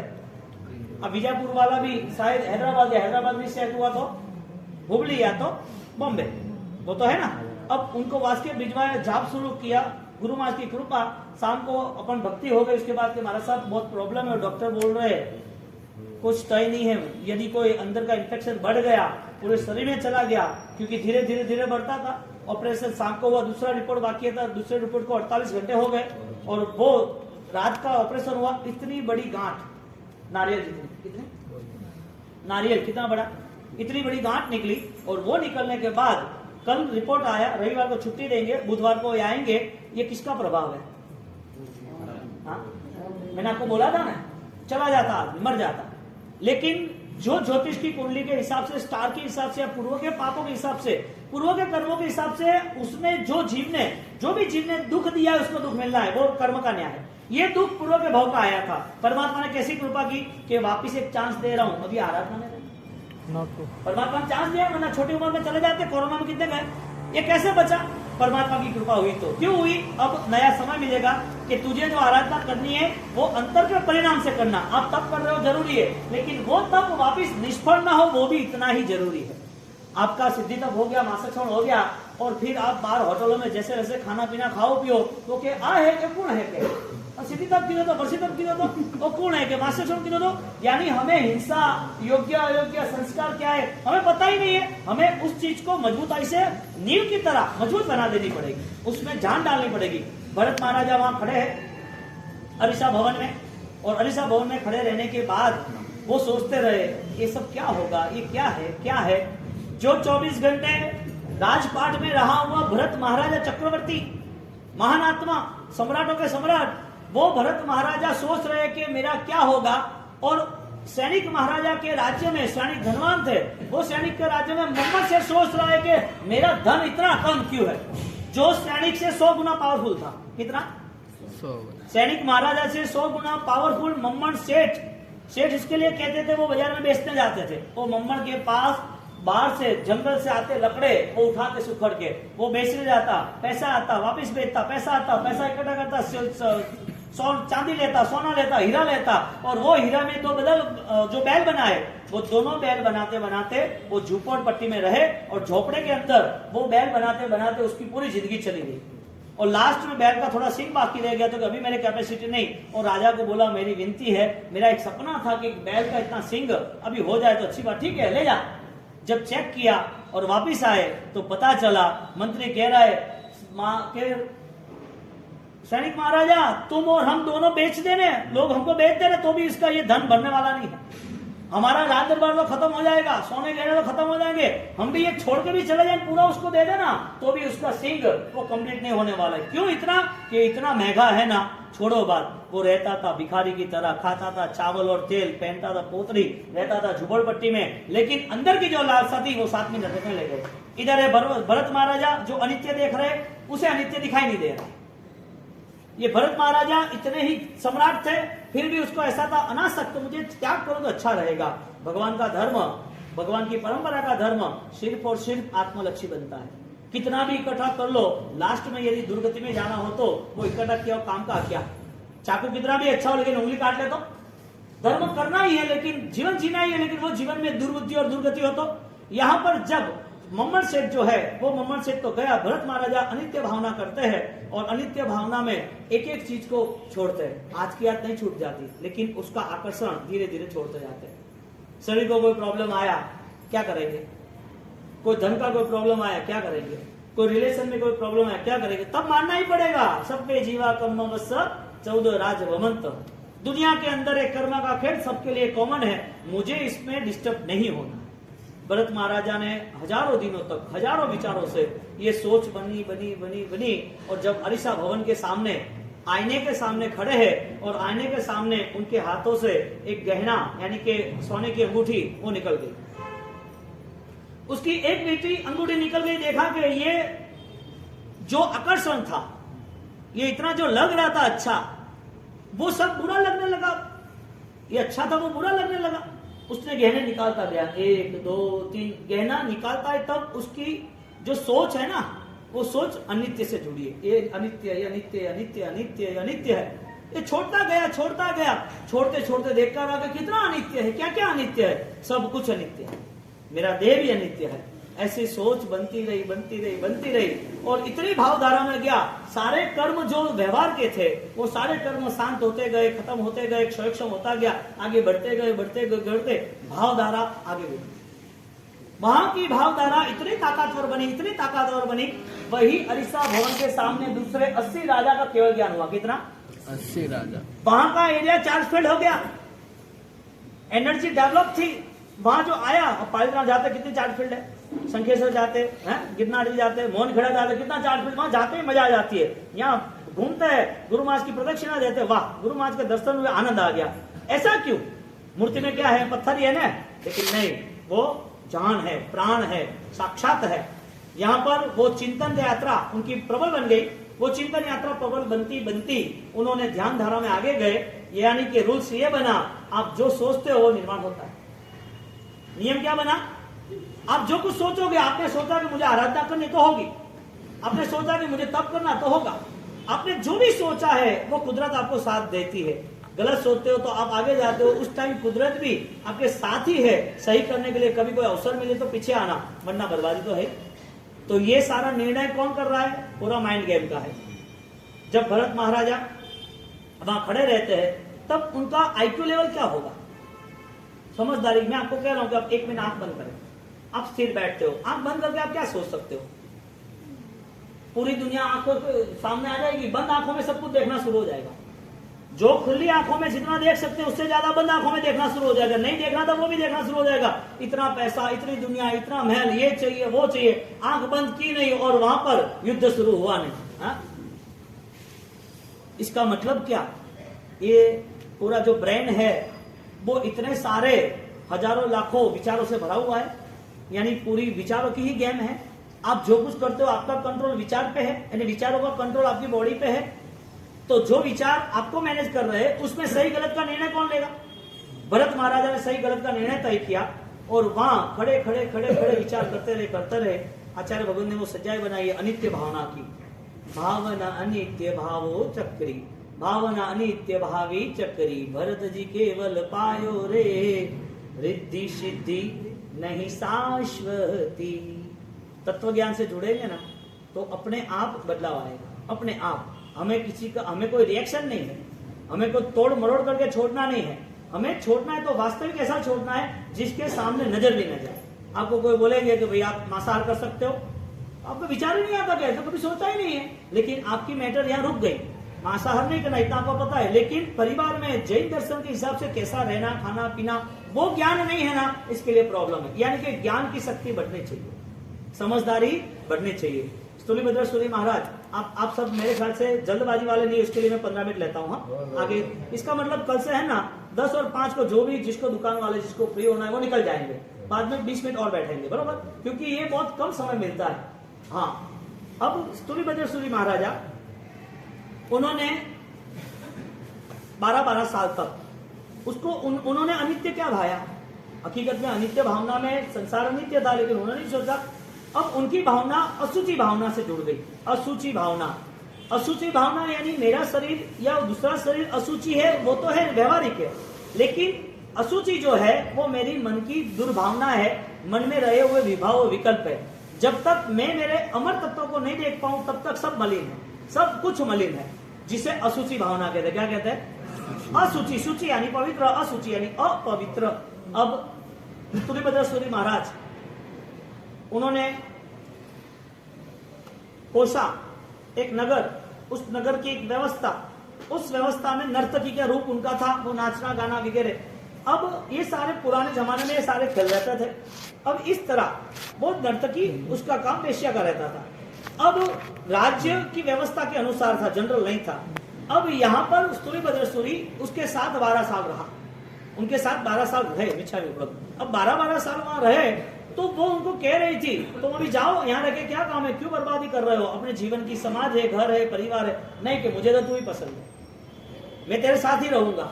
अब विजयपुर वाला भी शायद हैदराबाद में सेट हुआ तो हुबली या तो बॉम्बे, वो तो है ना। अब उनको वास्के भिजवाया, जाप शुरू किया, गुरु महाराज की कृपा, शाम को अपन भक्ति हो गई। उसके बाद के हमारे साथ बहुत प्रॉब्लम है, डॉक्टर बोल रहे कुछ तय नहीं है, यदि कोई अंदर का इन्फेक्शन बढ़ गया पूरे शरीर में चला गया, क्योंकि धीरे धीरे बढ़ता था। ऑपरेशन शाम को हुआ, दूसरा रिपोर्ट बाकी था, दूसरे रिपोर्ट को 48 घंटे हो गए, और वो रात का ऑपरेशन हुआ। इतनी बड़ी गांठ, नारियल जितनी, कितने नारियल कितना बड़ा, इतनी बड़ी गांठ निकली। और वो निकलने के बाद कल रिपोर्ट आया, रविवार को छुट्टी देंगे, बुधवार को आएंगे। ये किसका प्रभाव है? हाँ, मैंने आपको बोला था ना, चला जाता आदमी, मर जाता। लेकिन जो ज्योतिष की कुंडली के हिसाब से, स्टार के हिसाब से, पूर्व के पापों के हिसाब से, पूर्व के कर्मों के हिसाब से, उसमें जो भी जीव ने दुख दिया है उसको दुख मिलना है, वो कर्म का न्याय है। ये दुख पूर्व के भाव का आया था। परमात्मा ने कैसी कृपा की कि वापिस एक चांस दे रहा हूं, अभी आराधना में परमात्मा ने चांस दिया, वरना छोटी उम्र में चले जाते। कोरोना में कितने गए, ये कैसे बचा? परमात्मा की कृपा हुई। तो क्यों हुई? अब नया समय मिलेगा कि तुझे जो आराधना करनी है वो अंतर के परिणाम से करना। आप तप कर रहे हो जरूरी है, लेकिन वो तप वापिस निष्फल ना हो, वो भी इतना ही जरूरी है। आपका सिद्धि तप हो गया, मासक्षण हो गया, और फिर आप बाहर होटलों में जैसे वैसे खाना पीना खाओ पियो, तो के आ है कि कौन है के सिद्धि तप की दो, वर्षी तप की दो, वो कौन है कि मासक्षण की दो। यानी हमें हिंसा, योग्य अयोग्य संस्कार क्या है हमें पता ही नहीं है। हमें उस चीज को मजबूताई से नींव की तरह मजबूत बना देनी पड़ेगी, उसमें जान डालनी पड़ेगी। भरत महाराजा वहां खड़े हैं अरिसा भवन में, और अरिसा भवन में खड़े रहने के बाद वो सोचते रहे ये सब क्या होगा, ये क्या है। जो 24 घंटे राजपाट में रहा हुआ भरत महाराजा चक्रवर्ती, महान आत्मा, सम्राटों के सम्राट, वो भरत महाराजा सोच रहे कि मेरा क्या होगा। और सैनिक महाराजा के राज्य में सैनिक धनवान थे, वो सैनिक के राज्य में मोहम्मद से सोच रहा है कि मेरा धन इतना कम क्यों है, जो सैनिक से 100 गुना पावरफुल था। कितना? 100। सैनिक महाराजा से 100 गुना पावरफुल मम्मड़ सेठ इसके लिए कहते थे, वो बाजार में बेचने जाते थे। वो मम्मड़ के पास बाहर से जंगल से आते लकड़े वो उठाते सुखड़ के, वो बेचने जाता, पैसा आता, वापस बेचता, पैसा आता, पैसा इकट्ठा करता, चांदी लेता, सोना लेता, हीरा लेता, और वो हीरा में जो बैल बनाए, वो दोनों बैल बनाते बनाते वो झोपड़पट्टी में रहे, और झोपड़े के अंदर वो बैल बनाते बनाते उसकी पूरी जिंदगी चली गई। और लास्ट में बैल का थोड़ा सिंग बाकी रह गया, तो अभी मेरे कैपेसिटी नहीं। और राजा को बोला मेरी विनती है, मेरा एक सपना था कि बैल का इतना सिंग अभी हो जाए तो अच्छी बात, ठीक है ले जा। जब चेक किया और वापिस आए तो पता चला, मंत्री कह रहा है सैनिक महाराजा तुम और हम दोनों बेच देने, लोग हमको बेच देने, तो भी इसका ये धन भरने वाला नहीं है। हमारा राज दरबार तो खत्म हो जाएगा, सोने गहने तो खत्म हो जाएंगे, हम भी ये छोड़ के भी चले जाए, पूरा उसको दे देना तो भी उसका सिंह वो कंप्लीट नहीं होने वाला है। क्यों इतना? कि इतना महंगा है ना, छोड़ो बात। वो रहता था भिखारी की तरह, खाता था चावल और तेल, पहनता था पोतरी, रहता था झुपड़पट्टी में, लेकिन अंदर की जो लालसा थी वो 7वीं जगत में ले गए। इधर है भरत महाराजा जो अनित्य देख रहे, उसे अनित्य दिखाई नहीं दे रहा। ये भरत महाराजा इतने ही सम्राट थे, फिर भी उसको ऐसा था अनासक्त, मुझे त्याग करो तो अच्छा रहेगा। भगवान का धर्म, भगवान की परंपरा का धर्म सिर्फ और सिर्फ आत्मलक्ष्य बनता है। कितना भी इकट्ठा कर लो, लास्ट में यदि दुर्गति में जाना हो तो वो इकट्ठा किया काम का क्या? चाकू कितना भी अच्छा हो लेकिन उंगली काट ले तो धर्म करना ही है, लेकिन जीवन जीना ही है, लेकिन वो जीवन में दुर्बुद्धि और दुर्गति हो तो। यहाँ पर जब मम्मट सेठ जो है, वो मम्मट सेठ तो गया, भरत महाराजा अनित्य भावना करते हैं और अनित्य भावना में एक एक चीज को छोड़ते हैं। आज की याद नहीं छूट जाती, लेकिन उसका आकर्षण धीरे धीरे छोड़ते जाते हैं। शरीर को कोई प्रॉब्लम आया, क्या करेंगे? कोई धन का कोई प्रॉब्लम आया, क्या करेंगे? कोई रिलेशन में कोई प्रॉब्लम आया, क्या करेंगे? तब मानना ही पड़ेगा, सब पे जीवा कम वत्स 14 राज वमंत। दुनिया के अंदर एक कर्म का खेल सबके लिए कॉमन है, मुझे इसमें डिस्टर्ब नहीं होना। भरत महाराजा ने हजारों दिनों तक, हजारों विचारों से ये सोच बनी बनी बनी बनी, और जब अरिसा भवन के सामने, आईने के सामने खड़े हैं और आईने के सामने उनके हाथों से एक गहना यानी कि सोने की अंगूठी वो निकल गई। उसकी एक बेटी अंगूठी निकल गई, देखा कि ये जो आकर्षण था, ये इतना जो लग रहा था अच्छा, वो सब बुरा लगने लगा। ये अच्छा था वो बुरा लगने लगा। उसने गहने निकालता गया, 1 2 3 गहना निकालता है, तब उसकी जो सोच है ना, वो सोच अनित्य से जुड़ी है। ये अनित्य, ये अनित्य, अनित्य, अनित्य, अनित्य है। ये छोड़ता गया, छोड़ता गया, छोड़ते छोड़ते देखता रहा कि कितना अनित्य है, क्या क्या अनित्य है, सब कुछ अनित्य है, मेरा देह भी अनित्य है। ऐसी सोच बनती रही, बनती रही, बनती रही, और इतनी भावधारा में गया, सारे कर्म जो व्यवहार के थे वो सारे कर्म शांत होते गए, खत्म होते गए, क्षयक्षम होता गया, आगे बढ़ते गए, बढ़ते गए, बढ़ते भावधारा आगे बढ़ी। वहां की भावधारा इतनी ताकतवर बनी, इतनी ताकतवर बनी, वही अरिसा भवन के सामने दूसरे 80 राजा का केवल ज्ञान हुआ। कितना? 80 राजा। वहां का एरिया चार्ज फील्ड हो गया, एनर्जी डेवलप थी। वहां जो आया, अब पालीताल जाते कितनी चार्ज फील्ड है, संखेश्वर जाते हैं, गिरनारी जाते, मोहनखेड़ा जाते, कितना चार्ज फील्ड, वहां जाते ही मजा आ जाती है। यहाँ घूमते हैं, गुरु महाराज की प्रदक्षिणा देते, वाह, गुरु महाराज के दर्शन हुए, आनंद आ गया। ऐसा क्यों? मूर्ति में क्या है? पत्थर ही है ना, लेकिन नहीं, वो जान है, प्राण है, साक्षात है। यहाँ पर वो चिंतन यात्रा उनकी प्रबल बन गई। वो चिंतन यात्रा प्रबल बनती बनती उन्होंने ध्यान धारा में आगे गए, यानी कि रूल्स ये बना, आप जो सोचते हो वो निर्माण होता है। नियम क्या बना? आप जो कुछ सोचोगे, आपने सोचा कि मुझे आराधना करनी तो होगी, आपने सोचा कि मुझे तप करना तो होगा, आपने जो भी सोचा है वो कुदरत आपको साथ देती है। गलत सोचते हो तो आप आगे जाते हो, उस टाइम कुदरत भी आपके साथ ही है सही करने के लिए। कभी कोई अवसर मिले तो पीछे आना, वरना बर्बादी तो है। तो ये सारा निर्णय कौन कर रहा है? पूरा माइंड गेम का है। जब भरत महाराजा वहां खड़े रहते हैं, तब उनका आईक्यू लेवल क्या होगा, समझदारी। मैं आपको कह रहा हूं कि आप 1 मिनट आंख बंद करें, आप स्थिर बैठते हो, आंख बंद करके आप क्या सोच सकते हो? पूरी दुनिया आंखों के सामने आ जाएगी, बंद आंखों में सब कुछ देखना शुरू हो जाएगा। जो खुली आंखों में जितना देख सकते हैं उससे ज्यादा बंद आंखों में देखना शुरू हो जाएगा। नहीं देखना था वो भी देखना शुरू हो जाएगा। इतना पैसा, इतनी दुनिया, इतना महल, ये चाहिए वो चाहिए, आंख बंद की नहीं और वहां पर युद्ध शुरू हुआ नहीं। हा? इसका मतलब क्या? ये पूरा जो ब्रेन है वो इतने सारे हजारों लाखों विचारों से भरा हुआ है, यानी पूरी विचारों की ही गेम है। आप जो कुछ करते हो आपका कंट्रोल विचार पे है, यानी विचारों का कंट्रोल आपकी बॉडी पे है। तो जो विचार आपको मैनेज कर रहे हैं उसमें सही गलत का निर्णय कौन लेगा? भरत महाराजा ने सही गलत का निर्णय तय किया और वहां खड़े खड़े खड़े खड़े विचार करते रहे। आचार्य भगवान ने वो सज्जाई बनाई अनित्य भावना की। भावना अनित्य भावो चक्री, भावना अनित्य भावी चक्री, भरत जी केवल पायो रे, रिद्धि सिद्धि नहीं शाश्वती। तत्व ज्ञान से जुड़ेंगे ना तो अपने आप बदलाव आएगा, अपने आप। हमें कोई रिएक्शन नहीं है, हमें कोई तोड़ मरोड़ करके छोड़ना नहीं है। हमें छोड़ना है तो वास्तविक ऐसा छोड़ना है जिसके सामने नजर भी न जाए। आपको कोई बोलेंगे कि भाई आप मांसाहार कर सकते हो, आपको विचार ही नहीं आता, क्या तो कभी सोचा ही नहीं है, लेकिन आपकी मैटर यहाँ रुक गई। मांसाहार नहीं करना इतना आपको पता है, लेकिन परिवार में जैन दर्शन के हिसाब से कैसा रहना, खाना पीना वो ज्ञान नहीं है ना, इसके लिए प्रॉब्लम है। यानी कि ज्ञान की शक्ति बढ़नी चाहिए, समझदारी बढ़नी चाहिए। स्थूलीभद्र सूरी महाराज, आप सब मेरे ख्याल से जल्दबाजी वाले नहीं, उसके लिए मैं 15 मिनट लेता हूँ। हाँ आगे इसका मतलब कल से है ना 10 और 5 को जो भी जिसको दुकान वाले जिसको फ्री होना है वो निकल जाएंगे, बाद में 20 मिनट और बैठेंगे, बरोबर, क्योंकि ये बहुत कम समय मिलता है। हाँ, अब स्थूलीभद्र सूरी महाराजा उन्होंने 12-12 साल तक उसको उन्होंने अनित्य क्या भाया। हकीकत में अनित्य भावना में संसार अनित्य था, लेकिन उन्होंने नहीं सोचा। अब उनकी भावना अशुचि भावना से जुड़ गई। अशुचि भावना यानी मेरा शरीर या दूसरा शरीर अशुचि है, वो तो है व्यवहारिक है, लेकिन अशुचि जो है वो मेरी मन की दुर्भावना है, मन में रहे हुए विभाव विकल्प है। जब तक मैं मेरे अमर तत्वों को नहीं देख पाऊं तब तक सब मलिन है, सब कुछ मलिन है, जिसे अशुचि भावना कहते हैं। क्या कहते हैं? अशुचि। शुचि यानी पवित्र, अशुचि यानी अपवित्र। अब स्थूलीभद्र सूरी महाराज उन्होंने कोसा एक नगर, उस नगर की एक व्यवस्था, उस व्यवस्था में नर्तकी का रूप उनका था, वो नाचना गाना वगैरह। अब ये सारे पुराने जमाने में ये सारे खेल रहते थे। अब इस तरह वो नर्तकी उसका काम पेशिया का रहता था। अब राज्य की व्यवस्था के अनुसार था, जनरल नहीं था। अब यहाँ पर स्थूलीभद्र सूरी उसके साथ 12 साल रहा, उनके साथ 12 साल रहे मिच्छा में उपलब्ध। अब 12-12 साल वहां रहे तो वो उनको कह रही थी तुम अभी जाओ, यहाँ रह के क्या काम है, क्यों बर्बादी कर रहे हो अपने जीवन की। समाज है, घर है, परिवार है, नहीं कि मुझे तो तू ही पसंद है, मैं तेरे साथ ही रहूंगा।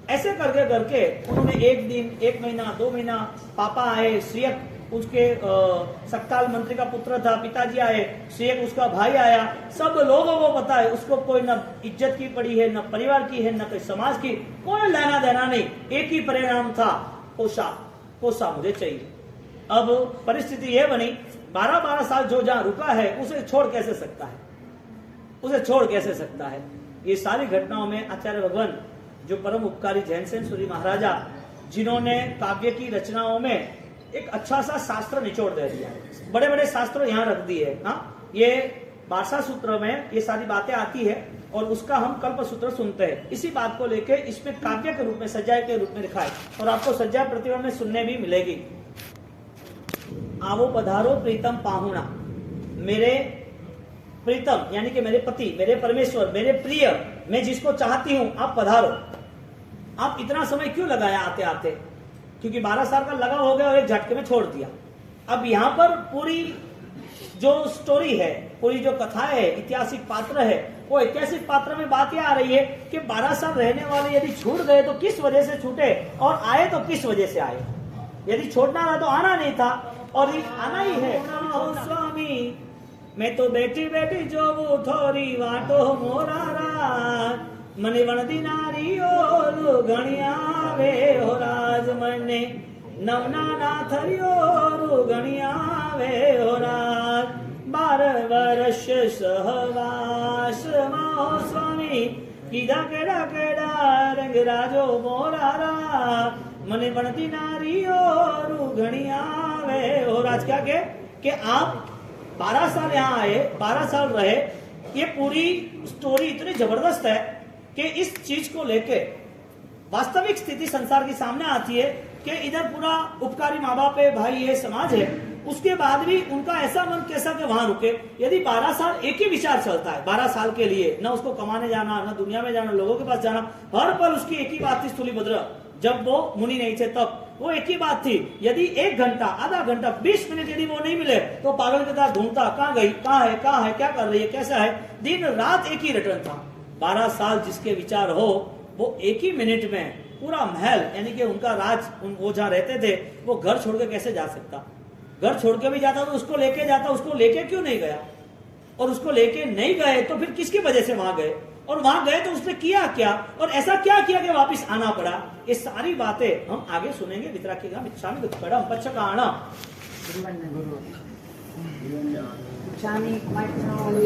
ऐसे करके करके उन्होंने एक दिन, 1 महीना, 2 महीना, पापा आए, श्रीयक उसके सक्ताल मंत्री का पुत्र था, पिताजी आए, श्रीयक उसका भाई आया, सब लोगों को पता है उसको कोई न इज्जत की पड़ी है, न परिवार की है, न कोई समाज की, कोई लेना देना नहीं। एक ही परिणाम था, कोसा मुझे चाहिए। अब परिस्थिति यह बनी 12-12 साल जो जहां रुका है उसे छोड़ कैसे सकता है, उसे छोड़ कैसे सकता है। ये सारी घटनाओं में आचार्य भगवान जो परम उपकारी जैनसेन सूरी महाराजा, जिन्होंने काव्य की रचनाओं में एक अच्छा सा शास्त्र निचोड़ दे दिया, बड़े बड़े शास्त्र यहाँ रख दिए। हाँ, ये 12 सूत्र में ये सारी बातें आती है और उसका हम कल्प सूत्र सुनते हैं। इसी बात को लेके इसमें काव्य के रूप में, सज्जा के रूप में लिखा है और आपको सज्जा प्रतिमा में सुनने भी मिलेगी। आवो पधारो प्रीतम पाहुणा, मेरे प्रीतम यानी कि मेरे पति, मेरे परमेश्वर, मेरे प्रिय, मैं जिसको चाहती हूं, आप पधारो। आप इतना समय क्यों लगाया आते आते? क्योंकि 12 साल का लगा हो गया और एक झटके में छोड़ दिया। अब यहाँ पर पूरी जो स्टोरी है, पूरी जो कथा है, ऐतिहासिक पात्र है, वो ऐतिहासिक पात्र में बात यह आ रही है कि 12 साल रहने वाले यदि छूट गए तो किस वजह से छूटे, और आए तो किस वजह से आए। यदि छोड़ना था तो आना नहीं था, और आना ही है। स्वामी मैं तो बैठी बैठी जो वो थोरी वाटो मोरा राज, मने वणदी नारी ओलू घणिया वे हो राज, मने नवना नाथरियो घणिया वे हो राज। 12 वर्ष सहवास माओ स्वामी, कीधा केड़ा केड़ा रंग राजो मोरा राज, मने वणदी नारी ओलू घणिया वे हो राज। क्या के कि आप 12 साल यहाँ आए, 12 साल रहे। ये पूरी स्टोरी इतनी जबरदस्त है कि इस चीज को लेके वास्तविक स्थिति संसार के सामने आती है कि इधर पूरा उपकारी माँ बाप है, भाई है, समाज है, उसके बाद भी उनका ऐसा मन कैसा कि वहां रुके। यदि 12 साल एक ही विचार चलता है, 12 साल के लिए, न उसको कमाने जाना, न दुनिया में जाना, लोगों के पास जाना, हर पल उसकी एक ही बात थी। स्थूलीभद्र जब वो मुनि नहीं थे तब वो एक ही बात थी, यदि 1 घंटा, आधा घंटा, 20 मिनट यदि वो नहीं मिले तो पागल की तरह ढूंढता, कहाँ गई, कहाँ है, क्या कर रही है, कैसा है। दिन रात एक ही रटन था। 12 साल जिसके विचार हो वो एक ही मिनट में पूरा महल यानी कि उनका राज, वो जहाँ रहते थे, वो घर छोड़ के कैसे जा सकता। घर छोड़ के भी जाता तो उसको लेके जाता, उसको लेके क्यों नहीं गया, और उसको लेके नहीं गए तो फिर किसकी वजह से वहां गए, और वहां गए तो उसने किया क्या, और ऐसा क्या किया कि वापिस आना पड़ा। ये सारी बातें हम आगे सुनेंगे। वितराकेगा मिच्छामि दुक्कडम पच्चकाणम।